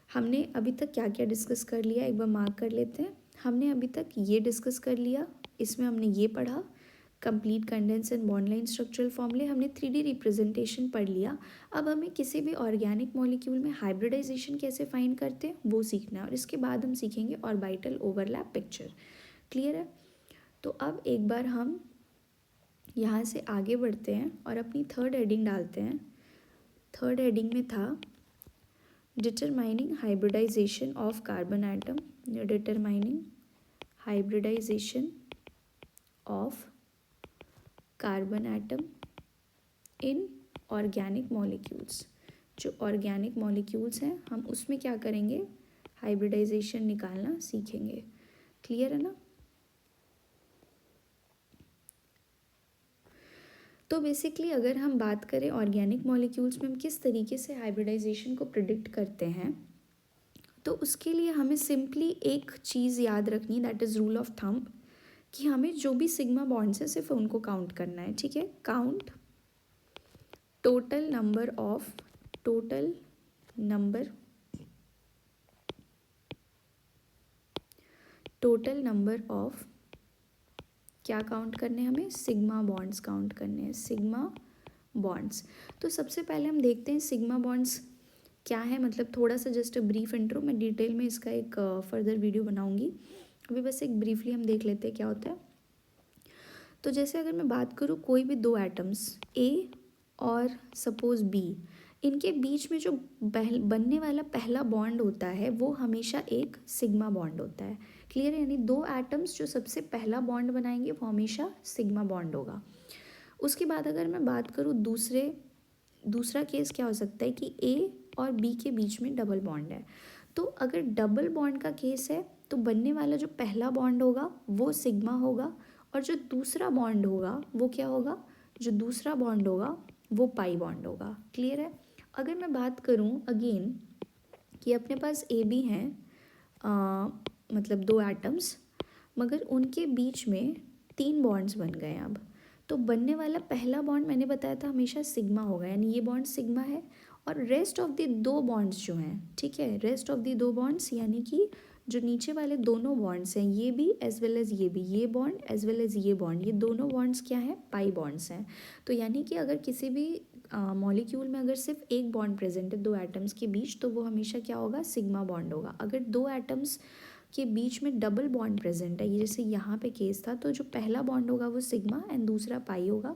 हमने अभी तक क्या क्या डिस्कस कर लिया एक बार मार्क कर लेते हैं। हमने अभी तक ये डिस्कस कर लिया, इसमें हमने ये पढ़ा complete condense and bond line structural फॉर्मूले, हमने 3D रिप्रेजेंटेशन पढ़ लिया। अब हमें किसी भी ऑर्गेनिक मॉलिक्यूल में हाइब्रिडाइजेशन कैसे फाइंड करते हैं वो सीखना है, और इसके बाद हम सीखेंगे ऑर्बिटल ओवरलैप पिक्चर, क्लियर है। तो अब एक बार हम यहाँ से आगे बढ़ते हैं और अपनी थर्ड हेडिंग डालते हैं। थर्ड हेडिंग में था determining hybridization of carbon atom, determining hybridization of carbon atom in organic molecules। जो ऑर्गेनिक मॉलिक्यूल्स हैं हम उसमें क्या करेंगे, हाइब्रिडाइजेशन निकालना सीखेंगे, क्लियर है ना। तो बेसिकली अगर हम बात करें ऑर्गेनिक मॉलिक्यूल्स में हम किस तरीके से हाइब्रिडाइजेशन को प्रिडिक्ट करते हैं, तो उसके लिए हमें सिंपली एक चीज़ याद रखनी, that is rule of thumb, कि हमें जो भी सिग्मा बॉन्ड्स है सिर्फ उनको काउंट करना है, ठीक है। काउंट टोटल नंबर ऑफ क्या काउंट करने हैं हमें, सिग्मा बॉन्ड्स काउंट करने हैं, सिग्मा बॉन्ड्स। तो सबसे पहले हम देखते हैं सिग्मा बॉन्ड्स क्या है, मतलब थोड़ा सा जस्ट ब्रीफ इंट्रो, मैं डिटेल में इसका एक फर्दर वीडियो बनाऊंगी, अभी बस एक ब्रीफली हम देख लेते हैं क्या होता है। तो जैसे अगर मैं बात करूँ कोई भी 2 एटम्स ए और सपोज बी, इनके बीच में जो बनने वाला पहला बॉन्ड होता है वो हमेशा एक सिग्मा बॉन्ड होता है, क्लियर है। यानी 2 एटम्स जो सबसे पहला बॉन्ड बनाएंगे वो हमेशा सिग्मा बॉन्ड होगा। उसके बाद अगर मैं बात करूँ दूसरा केस क्या हो सकता है कि ए और बी के बीच में डबल बॉन्ड है। तो अगर डबल बॉन्ड का केस है तो बनने वाला जो पहला बॉन्ड होगा वो सिग्मा होगा, और जो दूसरा बॉन्ड होगा वो क्या होगा, जो दूसरा बॉन्ड होगा वो पाई बॉन्ड होगा, क्लियर है। अगर मैं बात करूँ अगेन कि अपने पास ए बी हैं, मतलब 2 एटम्स, मगर उनके बीच में 3 बॉन्ड्स बन गए अब, तो बनने वाला पहला बॉन्ड मैंने बताया था हमेशा सिग्मा होगा, यानी ये बॉन्ड सिग्मा है, और रेस्ट ऑफ द 2 बॉन्ड्स जो हैं, ठीक है, रेस्ट ऑफ द 2 बॉन्ड्स यानी कि जो नीचे वाले दोनों बॉन्ड्स हैं ये भी एज वेल एज ये भी, ये बॉन्ड एज वेल एज ये बॉन्ड, ये दोनों बॉन्ड्स क्या हैं, पाई बॉन्ड्स हैं। तो यानी कि अगर किसी भी मॉलिक्यूल में अगर सिर्फ एक बॉन्ड प्रेजेंट है 2 एटम्स के बीच, तो वो हमेशा क्या होगा, सिग्मा बॉन्ड होगा। अगर 2 एटम्स के बीच में डबल बॉन्ड प्रेजेंट है, ये जैसे यहाँ पे केस था, तो जो पहला बॉन्ड होगा वो सिग्मा एंड दूसरा पाई होगा।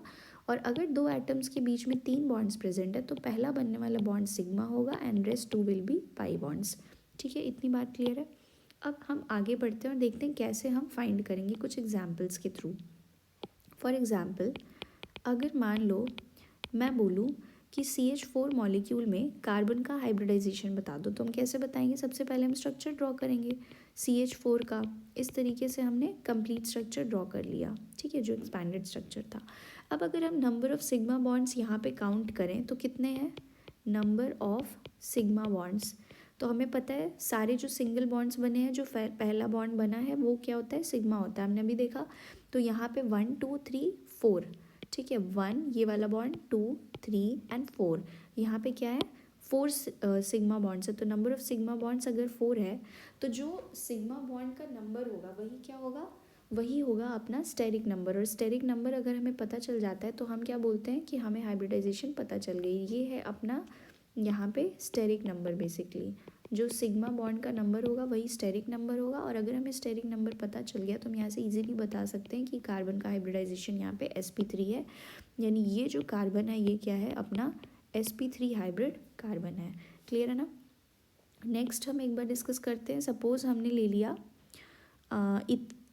और अगर 2 एटम्स के बीच में 3 बॉन्ड्स प्रेजेंट है तो पहला बनने वाला बॉन्ड सिग्मा होगा and rest 2 will be pi bonds, ठीक है, इतनी बात क्लियर है। अब हम आगे बढ़ते हैं और देखते हैं कैसे हम फाइंड करेंगे कुछ एग्जाम्पल्स के थ्रू। फॉर एग्ज़ाम्पल अगर मान लो मैं बोलूँ कि CH4 मॉलिक्यूल में कार्बन का हाइब्रिडाइजेशन बता दो, तो हम कैसे बताएंगे, सबसे पहले हम स्ट्रक्चर ड्रॉ करेंगे CH4 का। इस तरीके से हमने कंप्लीट स्ट्रक्चर ड्रॉ कर लिया, ठीक है, जो एक्सपैंडेड स्ट्रक्चर था। अब अगर हम नंबर ऑफ़ सिग्मा बॉन्ड्स यहाँ पे काउंट करें तो कितने हैं, नंबर ऑफ़ सिग्मा बॉन्ड्स, तो हमें पता है सारे जो सिंगल बॉन्ड्स बने हैं, जो पहला बॉन्ड बना है वो क्या होता है, सिग्मा होता है, हमने अभी देखा। तो यहाँ पे 1 2 3 4, ठीक है, 1 ये वाला बॉन्ड, 2 3 एंड 4, यहाँ पे क्या है 4 सिग्मा बॉन्ड्स है, तो नंबर ऑफ सिग्मा बॉन्ड्स अगर 4 है तो जो सिग्मा बॉन्ड का नंबर होगा वही क्या होगा, वही होगा अपना स्टेरिक नंबर। और स्टेरिक नंबर अगर हमें पता चल जाता है तो हम क्या बोलते हैं कि हमें हाइब्रिडाइजेशन पता चल गई। ये है अपना यहाँ पे स्टेरिक नंबर। बेसिकली जो सिग्मा बॉन्ड का नंबर होगा वही स्टेरिक नंबर होगा। और अगर हमें स्टेरिक नंबर पता चल गया तो हम यहाँ से इजीली बता सकते हैं कि कार्बन का हाइब्रिडाइजेशन यहाँ पे sp3 है, यानी ये जो कार्बन है ये क्या है, अपना sp3 हाइब्रिड कार्बन है। क्लियर है ना। नेक्स्ट हम एक बार डिस्कस करते हैं। सपोज हमने ले लिया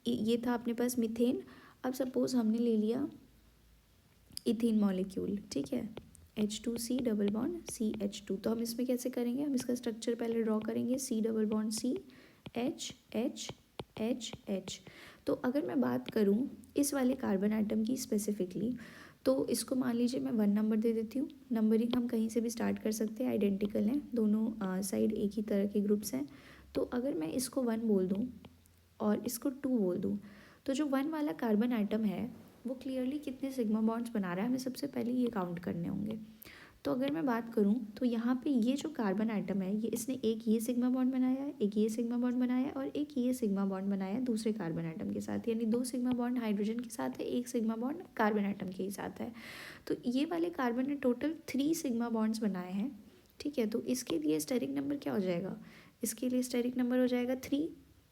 ये था अपने पास मीथेन। अब सपोज हमने ले लिया इथेन मॉलिक्यूल, ठीक है, H2C डबल बॉन्ड CH2। तो हम इसमें कैसे करेंगे, हम इसका स्ट्रक्चर पहले ड्रॉ करेंगे, C double bond C H H H H। तो अगर मैं बात करूँ इस वाले कार्बन आइटम की स्पेसिफिकली, तो इसको मान लीजिए मैं 1 नंबर दे देती हूँ। नंबरिंग हम कहीं से भी स्टार्ट कर सकते हैं, आइडेंटिकल हैं दोनों साइड, एक ही तरह के ग्रुप्स हैं। तो अगर मैं इसको 1 बोल दूँ और इसको 2 बोल दूँ, तो जो 1 वाला कार्बन आइटम है वो क्लियरली कितने सिग्मा बॉन्ड्स बना रहा है, हमें सबसे पहले ये काउंट करने होंगे। तो अगर मैं बात करूँ तो यहाँ पे ये जो कार्बन आइटम है ये इसने एक ये सिग्मा बॉन्ड बनाया है, एक ये सिग्मा बॉन्ड बनाया है और एक ये सिग्मा बॉन्ड बनाया है दूसरे कार्बन आइटम के साथ, यानी 2 सिग्मा बॉन्ड हाइड्रोजन के साथ है, एक सिग्मा बॉन्ड कार्बन आइटम के ही साथ है। तो ये वाले कार्बन ने टोटल 3 सिग्मा बॉन्ड्स बनाए हैं, ठीक है। तो इसके लिए स्टेरिक नंबर क्या हो जाएगा, इसके लिए स्टेरिक नंबर हो जाएगा 3,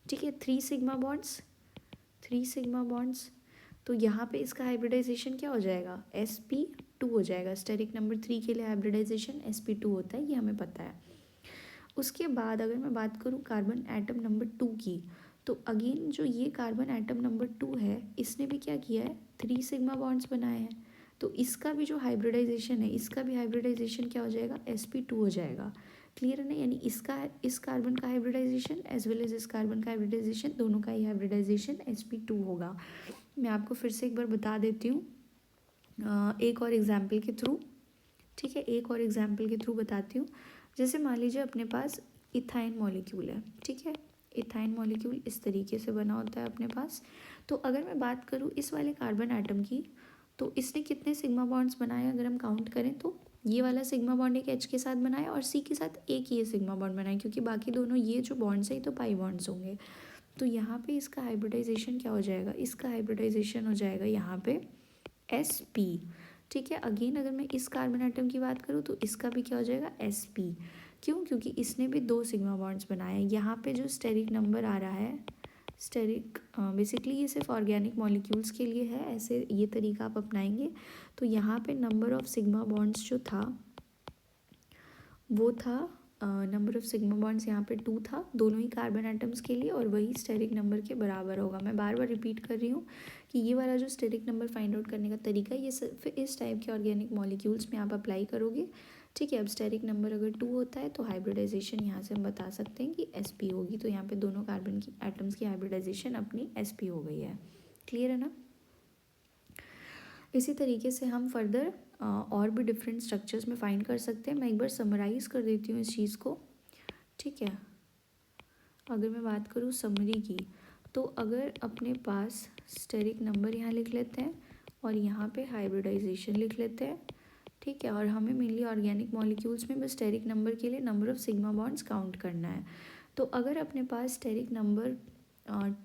ठीक है। 3 सिग्मा बॉन्ड्स, 3 सिग्मा बॉन्ड्स। तो यहाँ पे इसका हाइब्रिडाइजेशन क्या हो जाएगा, sp2 हो जाएगा। स्टेरिक नंबर 3 के लिए हाइब्रिडाइजेशन sp2 होता है, ये हमें पता है। उसके बाद अगर मैं बात करूँ कार्बन एटम नंबर 2 की, तो अगेन जो ये कार्बन एटम नंबर 2 है इसने भी क्या किया है, 3 सिग्मा बॉन्ड्स बनाए हैं। तो इसका भी जो हाइब्रिडाइजेशन है, इसका भी हाइब्रिडाइजेशन क्या हो जाएगा, sp2 हो जाएगा। क्लियर है ना। यानी इसका, इस कार्बन का हाइब्रिडाइजेशन एज वेल एज इस कार्बन का हाइब्रिडाइजेशन, दोनों का ही हाइब्रिडाइजेशन sp2 होगा। मैं आपको फिर से एक बार बता देती हूँ एक और एग्जाम्पल के थ्रू, ठीक है, एक और एग्जाम्पल के थ्रू बताती हूँ। जैसे मान लीजिए अपने पास इथाइन मॉलिक्यूल है, ठीक है। इथाइन मॉलिक्यूल इस तरीके से बना होता है अपने पास। तो अगर मैं बात करूँ इस वाले कार्बन आइटम की, तो इसने कितने सिग्मा बॉन्ड्स बनाए अगर हम काउंट करें, तो ये वाला सिग्मा बॉन्ड एक H के साथ बनाया और C के साथ एक ये सिग्मा बॉन्ड बनाया, क्योंकि बाकी दोनों ये जो बॉन्ड्स है तो पाई बॉन्ड्स होंगे। तो यहाँ पे इसका हाइब्रिडाइजेशन क्या हो जाएगा, इसका हाइब्रिडाइजेशन हो जाएगा यहाँ पे sp, ठीक है। अगेन अगर मैं इस कार्बन आइटम की बात करूँ तो इसका भी क्या हो जाएगा sp। क्यों, क्योंकि इसने भी 2 सिग्मा बॉन्ड्स बनाए हैं। यहाँ पे जो स्टेरिक नंबर आ रहा है, स्टेरिक बेसिकली ये सिर्फ ऑर्गेनिक मॉलिक्यूल्स के लिए है, ऐसे ये तरीका आप अपनाएंगे। तो यहाँ पे नंबर ऑफ सिग्मा बॉन्ड्स जो था वो था, नंबर ऑफ सिग्मा बॉन्ड्स यहाँ पे 2 था दोनों ही कार्बन एटम्स के लिए, और वही स्टेरिक नंबर के बराबर होगा। मैं बार बार रिपीट कर रही हूँ कि ये वाला जो स्टेरिक नंबर फाइंड आउट करने का तरीका है ये सिर्फ इस टाइप के ऑर्गेनिक मॉलिक्यूल्स में आप अप्लाई करोगे, ठीक है। अब स्टेरिक नंबर अगर 2 होता है तो हाइब्रिडाइजेशन यहाँ से हम बता सकते हैं कि sp होगी। तो यहाँ पे दोनों कार्बन की एटम्स की हाइब्रिडाइजेशन अपनी sp हो गई है। क्लियर है ना। इसी तरीके से हम फर्दर और भी डिफरेंट स्ट्रक्चर्स में फाइंड कर सकते हैं। मैं एक बार समराइज़ कर देती हूँ इस चीज़ को, ठीक है। अगर मैं बात करूँ समरी की, तो अगर अपने पास स्टेरिक नंबर यहाँ लिख लेते हैं और यहाँ पे हाइब्रिडाइजेशन लिख लेते हैं, ठीक है। और हमें मेनली ऑर्गेनिक मॉलिक्यूल्स में बस स्टेरिक नंबर के लिए number of sigma bonds count करना है। तो अगर अपने पास स्टेरिक नंबर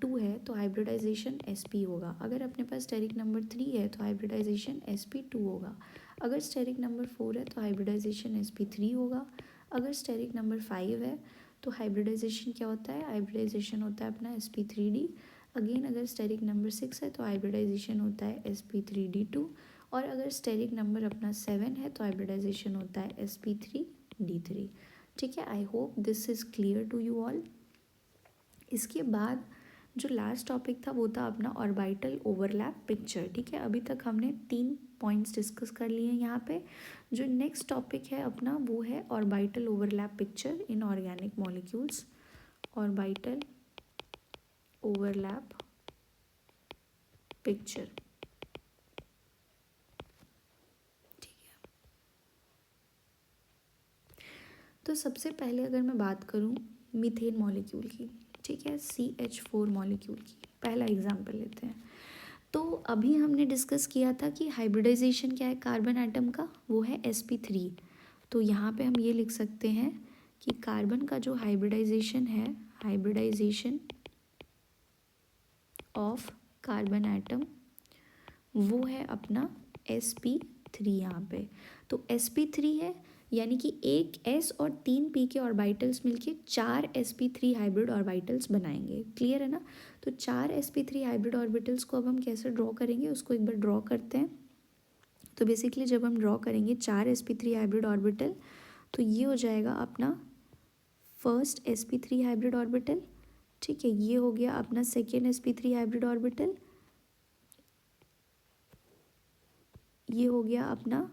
2 है तो हाइब्रिडाइजेशन sp होगा। अगर अपने पास स्टेरिक नंबर 3 है तो हाइब्रिडाइजेशन sp2 होगा। अगर स्टेरिक नंबर 4 है तो हाइब्रिडाइजेशन sp3 होगा। अगर स्टेरिक नंबर 5 है तो हाइब्रिडाइजेशन क्या होता है, हाइब्रिडाइजेशन होता है अपना sp3d। अगेन अगर स्टेरिक नंबर 6 है तो हाइब्रिडाइजेशन होता है sp3d2। और अगर स्टेरिक नंबर अपना 7 है तो हाइब्रिडाइजेशन होता है sp3d3, ठीक है। I hope this is clear to you all. इसके बाद जो लास्ट टॉपिक था वो था अपना ऑर्बिटल ओवरलैप पिक्चर, ठीक है। अभी तक हमने 3 पॉइंट्स डिस्कस कर लिए हैं यहाँ पे। जो नेक्स्ट टॉपिक है अपना वो है ऑर्बिटल ओवरलैप पिक्चर इन organic molecules. Orbital overlap picture, ठीक है। तो सबसे पहले अगर मैं बात करूँ मीथेन मॉलिक्यूल की, ठीक है, CH4 मॉलिक्यूल की पहला एग्जाम्पल लेते हैं। तो अभी हमने डिस्कस किया था कि हाइब्रिडाइजेशन क्या है कार्बन एटम का, वो है sp3। तो यहाँ पे हम ये लिख सकते हैं कि कार्बन का जो हाइब्रिडाइजेशन है, हाइब्रिडाइजेशन ऑफ कार्बन एटम, वो है अपना sp3 यहाँ पे। तो sp3 है, यानी कि एक s और 3 p के ऑर्बिटल्स मिलके 4 sp3 हाइब्रिड ऑर्बिटल्स बनाएंगे। क्लियर है ना? तो 4 sp3 हाइब्रिड ऑर्बिटल्स को अब हम कैसे ड्रॉ करेंगे, उसको एक बार ड्रॉ करते हैं। तो बेसिकली जब हम ड्रॉ करेंगे 4 sp3 हाइब्रिड ऑर्बिटल, तो ये हो जाएगा अपना फर्स्ट sp3 हाइब्रिड ऑर्बिटल। ठीक है, ये हो गया अपना सेकेंड sp3 हाइब्रिड ऑर्बिटल, ये हो गया अपना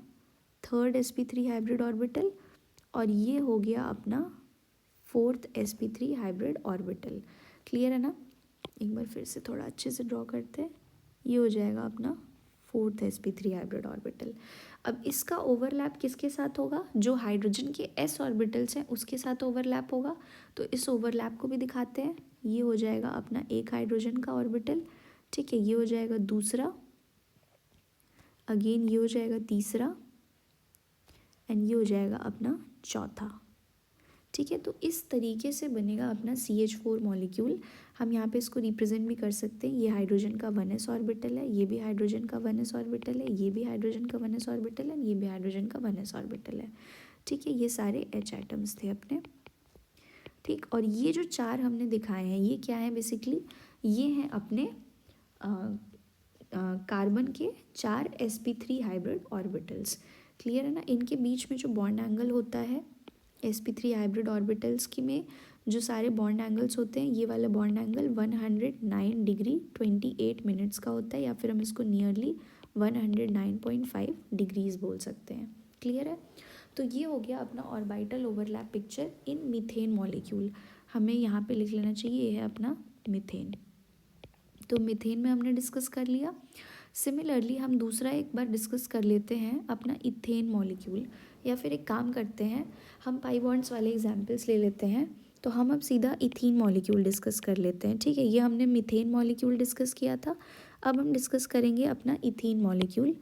थर्ड sp3 हाइब्रिड ऑर्बिटल, और ये हो गया अपना fourth sp3 hybrid orbital. Clear है ना? एक बार फिर से थोड़ा अच्छे से ड्रॉ करते हैं। ये हो जाएगा अपना फोर्थ sp3 हाइब्रिड ऑर्बिटल। अब इसका ओवरलैप किसके साथ होगा? जो हाइड्रोजन के s ऑर्बिटल्स हैं उसके साथ ओवरलैप होगा। तो इस ओवरलैप को भी दिखाते हैं। ये हो जाएगा अपना एक हाइड्रोजन का ऑर्बिटल। ठीक है, ये हो जाएगा दूसरा, अगेन ये हो जाएगा तीसरा, एंड ये हो जाएगा अपना चौथा। ठीक है, तो इस तरीके से बनेगा अपना CH4 मॉलिक्यूल। हम यहाँ पे इसको रिप्रेजेंट भी कर सकते हैं। ये हाइड्रोजन का 1s ऑर्बिटल है, ये भी हाइड्रोजन का 1s ऑर्बिटल है, ये भी हाइड्रोजन का 1s ऑर्बिटल है, ये भी हाइड्रोजन का 1s ऑर्बिटल है। ठीक है, ये सारे H एटम्स थे अपने। ठीक, और ये जो 4 हमने दिखाए हैं, ये क्या है बेसिकली? ये हैं अपने कार्बन के 4 sp3 हाइब्रिड ऑर्बिटल्स। क्लियर है ना? इनके बीच में जो बॉन्ड एंगल होता है sp3 हाइब्रिड ऑर्बिटल्स की में जो सारे बॉन्ड एंगल्स होते हैं, ये वाला बॉन्ड एंगल 109 डिग्री 28 मिनट्स का होता है, या फिर हम इसको नियरली 109.5 डिग्रीज बोल सकते हैं। क्लियर है? तो ये हो गया अपना ऑर्बिटल ओवरलैप पिक्चर इन मीथेन मॉलिक्यूल। हमें यहाँ पे लिख लेना चाहिए, ये है अपना मीथेन। तो मीथेन में हमने डिस्कस कर लिया। सिमिलरली हम दूसरा एक बार डिस्कस कर लेते हैं अपना इथेन मॉलिक्यूल, या फिर एक काम करते हैं, हम पाई बॉन्ड्स वाले एग्जाम्पल्स ले लेते हैं। तो हम अब सीधा इथीन मॉलिक्यूल डिस्कस कर लेते हैं। ठीक है, ये हमने मीथेन मॉलिक्यूल डिस्कस किया था। अब हम डिस्कस करेंगे अपना इथीन मॉलिक्यूल।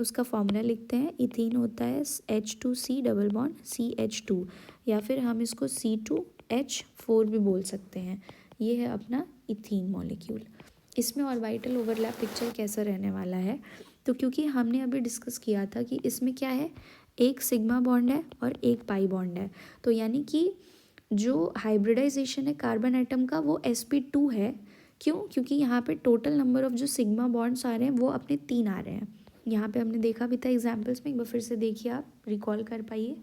उसका फॉर्मूला लिखते हैं। इथीन होता है H2C डबल बॉन्ड CH2, या फिर हम इसको C2H4 भी बोल सकते हैं। ये है अपना इथीन मॉलिक्यूल। इसमें ऑर्बिटल ओवरलैप पिक्चर कैसा रहने वाला है? तो क्योंकि हमने अभी डिस्कस किया था कि इसमें क्या है, एक सिग्मा बॉन्ड है और एक पाई बॉन्ड है। तो यानी कि जो हाइब्रिडाइजेशन है कार्बन एटम का, वो sp2 है। क्यों? क्योंकि यहाँ पे टोटल नंबर ऑफ जो सिग्मा बॉन्ड्स आ रहे हैं वो अपने 3 आ रहे हैं। यहाँ पे हमने देखा भी था एग्जाम्पल्स में, एक बार फिर से देखिए, आप रिकॉल कर पाइए।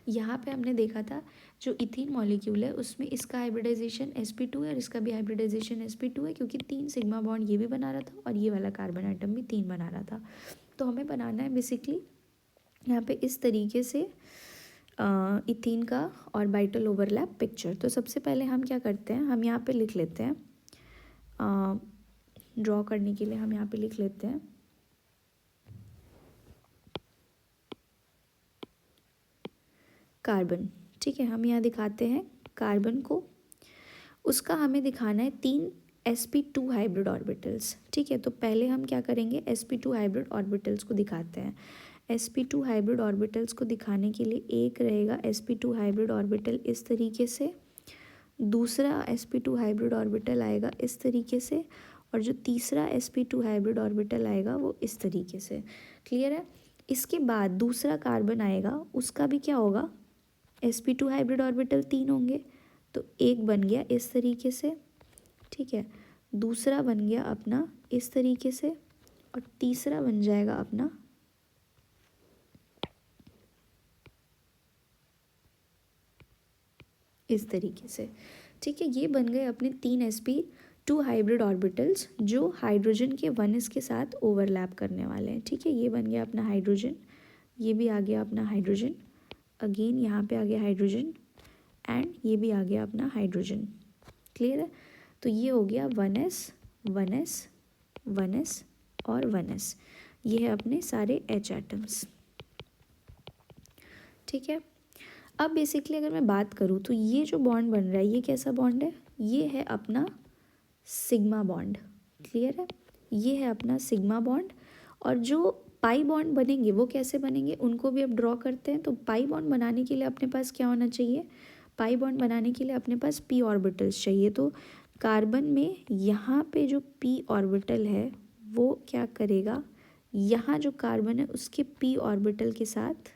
यहाँ पे हमने देखा था जो इथीन मॉलिक्यूल है उसमें इसका हाइब्रिडाइजेशन sp2 है और इसका भी हाइब्रिडाइजेशन sp2 है, क्योंकि 3 सिग्मा बॉन्ड ये भी बना रहा था और ये वाला कार्बन आइटम भी 3 बना रहा था। तो हमें बनाना है बेसिकली यहाँ पे इस तरीके से इथीन का ऑर्बिटल ओवरलैप पिक्चर। तो सबसे पहले हम क्या करते हैं, हम यहाँ पे लिख लेते हैं, ड्रॉ करने के लिए हम यहाँ पे लिख लेते हैं कार्बन। ठीक है, हम यहाँ दिखाते हैं कार्बन को, उसका हमें दिखाना है 3 sp2 हाइब्रिड ऑर्बिटल्स। ठीक है, तो पहले हम क्या करेंगे, sp2 हाइब्रिड ऑर्बिटल्स को दिखाते हैं। sp2 हाइब्रिड ऑर्बिटल्स को दिखाने के लिए एक रहेगा sp2 हाइब्रिड ऑर्बिटल इस तरीके से, दूसरा sp2 हाइब्रिड ऑर्बिटल आएगा इस तरीके से, और जो तीसरा sp2 हाइब्रिड ऑर्बिटल आएगा वो इस तरीके से। क्लियर है? इसके बाद दूसरा कार्बन आएगा, उसका भी क्या होगा, sp2 हाइब्रिड ऑर्बिटल 3 होंगे। तो एक बन गया इस तरीके से, ठीक है, दूसरा बन गया अपना इस तरीके से, और तीसरा बन जाएगा अपना इस तरीके से। ठीक है, ये बन गए अपने 3 sp2 हाइब्रिड ऑर्बिटल्स जो हाइड्रोजन के 1s के साथ ओवरलैप करने वाले हैं। ठीक है, ये बन गया अपना हाइड्रोजन, ये भी आ गया अपना हाइड्रोजन, अगेन यहाँ पे आ गया हाइड्रोजन, एंड ये भी आ गया अपना हाइड्रोजन। क्लियर है? तो ये हो गया 1s 1s 1s और 1s। ये है अपने सारे H एटम्स। ठीक है, अब बेसिकली अगर मैं बात करूँ तो ये जो बॉन्ड बन रहा है ये कैसा बॉन्ड है, ये है अपना सिग्मा बॉन्ड। क्लियर है? ये है अपना सिग्मा बॉन्ड, और जो पाई बॉन्ड बनेंगे वो कैसे बनेंगे उनको भी अब ड्रॉ करते हैं। तो पाई बॉन्ड बनाने के लिए अपने पास क्या होना चाहिए, पाई बॉन्ड बनाने के लिए अपने पास p ऑर्बिटल्स चाहिए। तो कार्बन में यहाँ पे जो p ऑर्बिटल है वो क्या करेगा, यहाँ जो कार्बन है उसके p ऑर्बिटल के साथ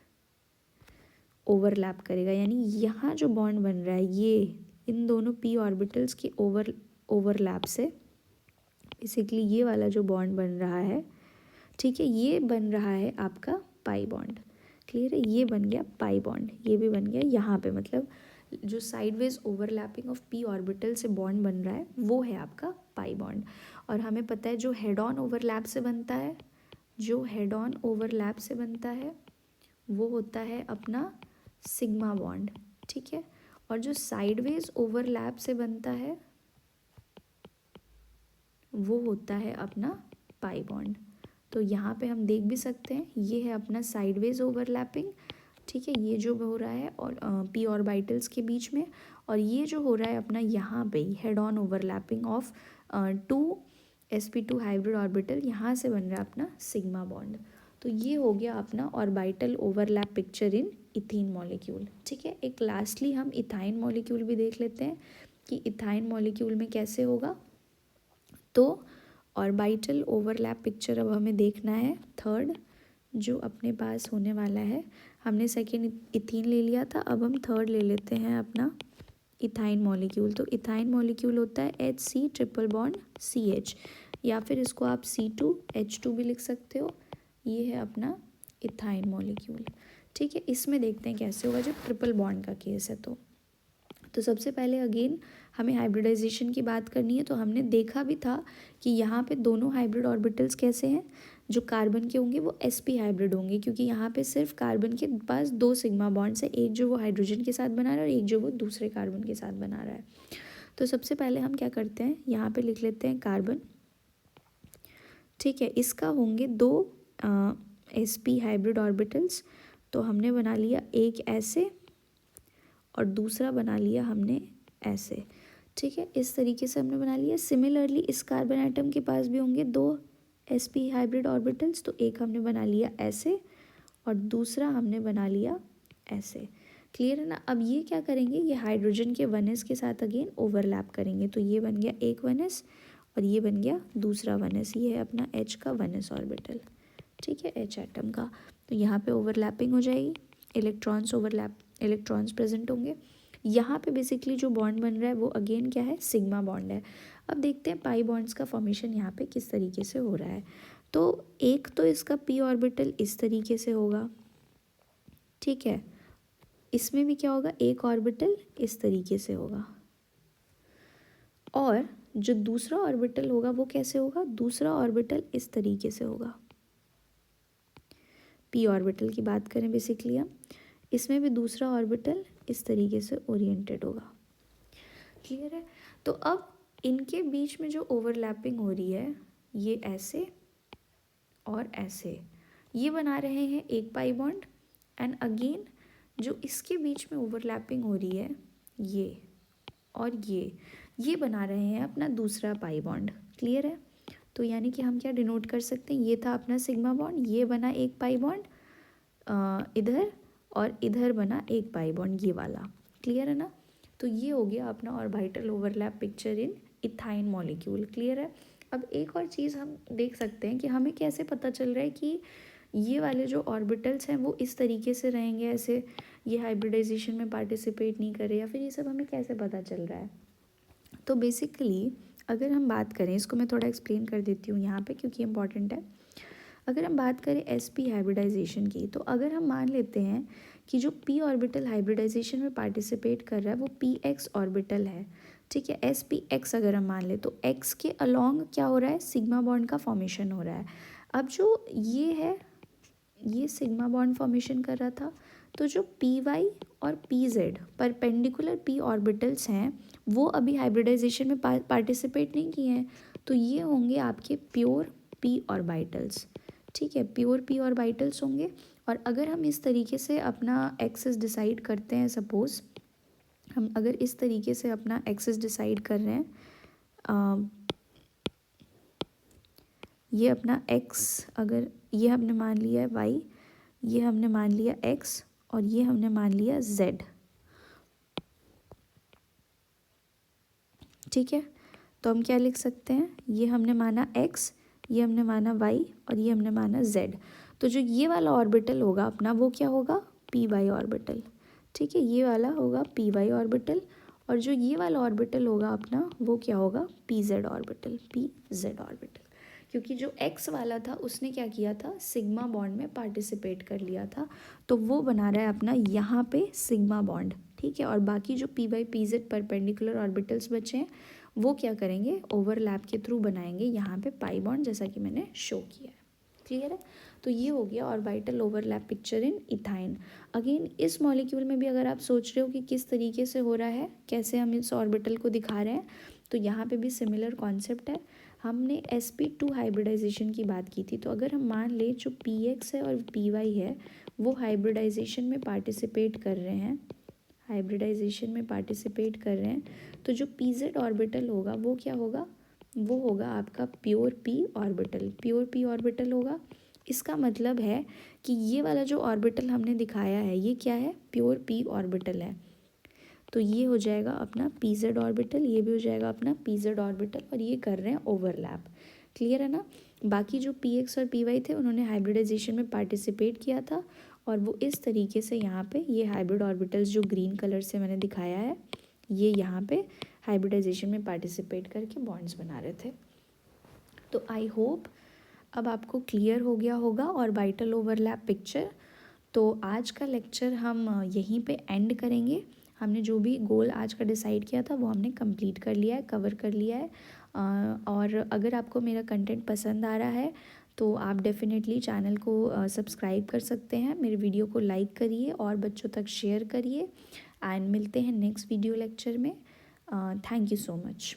ओवरलैप करेगा, यानी यहाँ जो बॉन्ड बन रहा है ये इन दोनों p ऑर्बिटल्स के ओवरलैप से बेसिकली ये वाला जो बॉन्ड बन रहा है, ठीक है, ये बन रहा है आपका पाई बॉन्ड। क्लियर है, ये बन गया पाई बॉन्ड, ये भी बन गया यहाँ पे, मतलब जो sideways overlapping of p orbital से बॉन्ड बन रहा है वो है आपका पाई बॉन्ड। और हमें पता है जो हेड ऑन ओवरलैप से बनता है, जो हेड ऑन ओवरलैप से बनता है वो होता है अपना सिग्मा बॉन्ड, ठीक है। और जो साइडवेज ओवरलैप से बनता है वो होता है अपना पाई बॉन्ड। तो यहाँ पे हम देख भी सकते हैं ये है अपना साइडवेज ओवरलैपिंग, ठीक है, ये जो हो रहा है और p ऑर्बिटल्स के बीच में, और ये जो हो रहा है अपना यहाँ पे head on overlapping of 2sp2 hybrid orbital, यहाँ से बन रहा है अपना सिग्मा बॉन्ड। तो ये हो गया अपना ऑर्बिटल ओवरलैप पिक्चर इन इथीन मॉलिक्यूल, ठीक है। एक लास्टली हम इथाइन मॉलिक्यूल भी देख लेते हैं कि इथाइन मॉलिक्यूल में कैसे होगा। तो ऑर्बिटल ओवरलैप पिक्चर अब हमें देखना है थर्ड जो अपने पास होने वाला है। हमने सेकेंड इथीन ले लिया था, अब हम थर्ड ले लेते हैं अपना इथाइन मॉलिक्यूल। तो इथाइन मॉलिक्यूल होता है HC ट्रिपल बॉन्ड CH, या फिर इसको आप C2H2 भी लिख सकते हो। ये है अपना इथाइन मॉलिक्यूल, ठीक है। इसमें देखते हैं कैसे होगा जब ट्रिपल बॉन्ड का केस है। तो सबसे पहले अगेन हमें हाइब्रिडाइजेशन की बात करनी है। तो हमने देखा भी था कि यहाँ पे दोनों हाइब्रिड ऑर्बिटल्स कैसे हैं, जो कार्बन के होंगे वो sp हाइब्रिड होंगे, क्योंकि यहाँ पे सिर्फ कार्बन के पास 2 सिग्मा बॉन्ड्स है, एक जो वो हाइड्रोजन के साथ बना रहा है और एक जो वो दूसरे कार्बन के साथ बना रहा है। तो सबसे पहले हम क्या करते हैं, यहाँ पे लिख लेते हैं कार्बन, ठीक है। इसका होंगे 2 sp हाइब्रिड ऑर्बिटल्स। तो हमने बना लिया एक ऐसे और दूसरा बना लिया हमने ऐसे, ठीक है। इस तरीके से हमने बना लिया। सिमिलरली इस कार्बन एटम के पास भी होंगे 2 sp हाइब्रिड ऑर्बिटल्स। तो एक हमने बना लिया ऐसे और दूसरा हमने बना लिया ऐसे। क्लियर है ना। अब ये क्या करेंगे, ये हाइड्रोजन के 1s के साथ अगेन ओवरलैप करेंगे। तो ये बन गया एक 1s और ये बन गया दूसरा 1s। ये है अपना H का 1s ऑर्बिटल, ठीक है, H एटम का। तो यहाँ पे ओवरलैपिंग हो जाएगी, इलेक्ट्रॉन्स प्रेजेंट होंगे। यहाँ पे बेसिकली जो बॉन्ड बन रहा है वो अगेन क्या है, सिग्मा बॉन्ड है। अब देखते हैं पाई बॉन्ड्स का फॉर्मेशन यहाँ पे किस तरीके से हो रहा है। तो एक तो इसका p ऑर्बिटल इस तरीके से होगा, ठीक है। इसमें भी क्या होगा, एक ऑर्बिटल इस तरीके से होगा, और जो दूसरा ऑर्बिटल होगा वो कैसे होगा, दूसरा ऑर्बिटल इस तरीके से होगा। p ऑर्बिटल की बात करें बेसिकली हम, इसमें भी दूसरा ऑर्बिटल इस तरीके से ओरिएंटेड होगा। क्लियर है। तो अब इनके बीच में जो ओवरलैपिंग हो रही है ये ऐसे और ऐसे, ये बना रहे हैं एक पाई बॉन्ड। एंड अगेन जो इसके बीच में ओवरलैपिंग हो रही है ये और ये बना रहे हैं अपना दूसरा पाई बॉन्ड। क्लियर है। तो यानी कि हम क्या डिनोट कर सकते हैं, ये था अपना सिग्मा बॉन्ड, ये बना एक पाई बॉन्ड इधर, और इधर बना एक पाई बॉन्ड ये वाला। क्लियर है ना। तो ये हो गया अपना ऑर्बिटल ओवरलैप पिक्चर इन इथाइन मॉलिक्यूल। क्लियर है। अब एक और चीज़ हम देख सकते हैं कि हमें कैसे पता चल रहा है कि ये वाले जो ऑर्बिटल्स हैं वो इस तरीके से रहेंगे, ऐसे ये हाइब्रिडाइजेशन में पार्टिसिपेट नहीं करे, या फिर ये सब हमें कैसे पता चल रहा है। तो बेसिकली अगर हम बात करें, इसको मैं थोड़ा एक्सप्लेन कर देती हूँ यहाँ पे क्योंकि इम्पॉर्टेंट है। अगर हम बात करें sp हाइब्रिडाइजेशन की, तो अगर हम मान लेते हैं कि जो p ऑर्बिटल हाइब्रिडाइजेशन में पार्टिसिपेट कर रहा है वो px ऑर्बिटल है, ठीक है, spx अगर हम मान ले तो x के अलोंग क्या हो रहा है, सिग्मा बॉन्ड का फॉर्मेशन हो रहा है। अब जो ये है ये सिग्मा बॉन्ड फॉर्मेशन कर रहा था, तो जो py और pz परपेंडिकुलर p ऑर्बिटल्स हैं वो अभी हाइब्रिडाइजेशन में पार्टिसिपेट नहीं किए हैं, तो ये होंगे आपके प्योर p ऑर्बिटल्स, ठीक है, प्योर p ऑर्बिटल्स होंगे। और अगर हम इस तरीके से अपना एक्सिस डिसाइड करते हैं, सपोज हम अगर इस तरीके से अपना एक्सिस डिसाइड कर रहे हैं, ये अपना x अगर ये हमने मान लिया है y, ये हमने मान लिया x और ये हमने मान लिया z। ठीक है, तो हम क्या लिख सकते हैं, ये हमने माना x, ये हमने माना y और ये हमने माना z। तो जो ये वाला ऑर्बिटल होगा अपना वो क्या होगा, पी वाई ऑर्बिटल। ठीक है, ये वाला होगा पी वाई ऑर्बिटल और जो ये वाला ऑर्बिटल होगा अपना वो क्या होगा, P Z orbital, P Z orbital. क्योंकि जो एक्स वाला था उसने क्या किया था, सिग्मा बॉन्ड में पार्टिसिपेट कर लिया था, तो वो बना रहा है अपना यहाँ पे सिग्मा बॉन्ड। ठीक है, और बाकी जो p y p z perpendicular orbitals बचे हैं वो क्या करेंगे, ओवरलैप के थ्रू बनाएंगे यहाँ पे पाई बॉन्ड, जैसा कि मैंने शो किया है। क्लियर है, तो ये हो गया ऑर्बिटल ओवरलैप पिक्चर इन इथाइन। अगेन इस मॉलिक्यूल में भी अगर आप सोच रहे हो कि किस तरीके से हो रहा है, कैसे हम इस ऑर्बिटल को दिखा रहे हैं, तो यहाँ पे भी सिमिलर कॉन्सेप्ट है। हमने sp2 हाइब्रिडाइजेशन की बात की थी, तो अगर हम मान लें जो px है और py है वो हाइब्रिडाइजेशन में पार्टिसिपेट कर रहे हैं, हाइब्रिडाइजेशन में पार्टिसिपेट कर रहे हैं, तो जो pz ऑर्बिटल होगा वो क्या होगा, वो होगा आपका pure p orbital, pure p orbital होगा। इसका मतलब है कि ये वाला जो ऑर्बिटल हमने दिखाया है ये क्या है, प्योर p ऑर्बिटल है। तो ये हो जाएगा अपना पी जेड ऑर्बिटल, ये भी हो जाएगा अपना पी जेड ऑर्बिटल और ये कर रहे हैं ओवरलैप। क्लियर है ना। बाकी जो पी एक्स और पी वाई थे उन्होंने हाइब्रिडाइजेशन में पार्टिसिपेट किया था और वो इस तरीके से यहाँ पे ये हाइब्रिड ऑर्बिटल्स जो ग्रीन कलर से मैंने दिखाया है ये यहाँ पे हाइब्रिडाइजेशन में पार्टिसिपेट करके बॉन्ड्स बना रहे थे। तो आई होप अब आपको क्लियर हो गया होगा ऑर्बिटल ओवरलैप पिक्चर। तो आज का लेक्चर हम यहीं पे एंड करेंगे। हमने जो भी गोल आज का डिसाइड किया था वो हमने कंप्लीट कर लिया है, कवर कर लिया है। और अगर आपको मेरा कंटेंट पसंद आ रहा है तो आप डेफिनेटली चैनल को सब्सक्राइब कर सकते हैं, मेरे वीडियो को लाइक करिए और बच्चों तक शेयर करिए। एंड मिलते हैं नेक्स्ट वीडियो लेक्चर में। Thank you so much.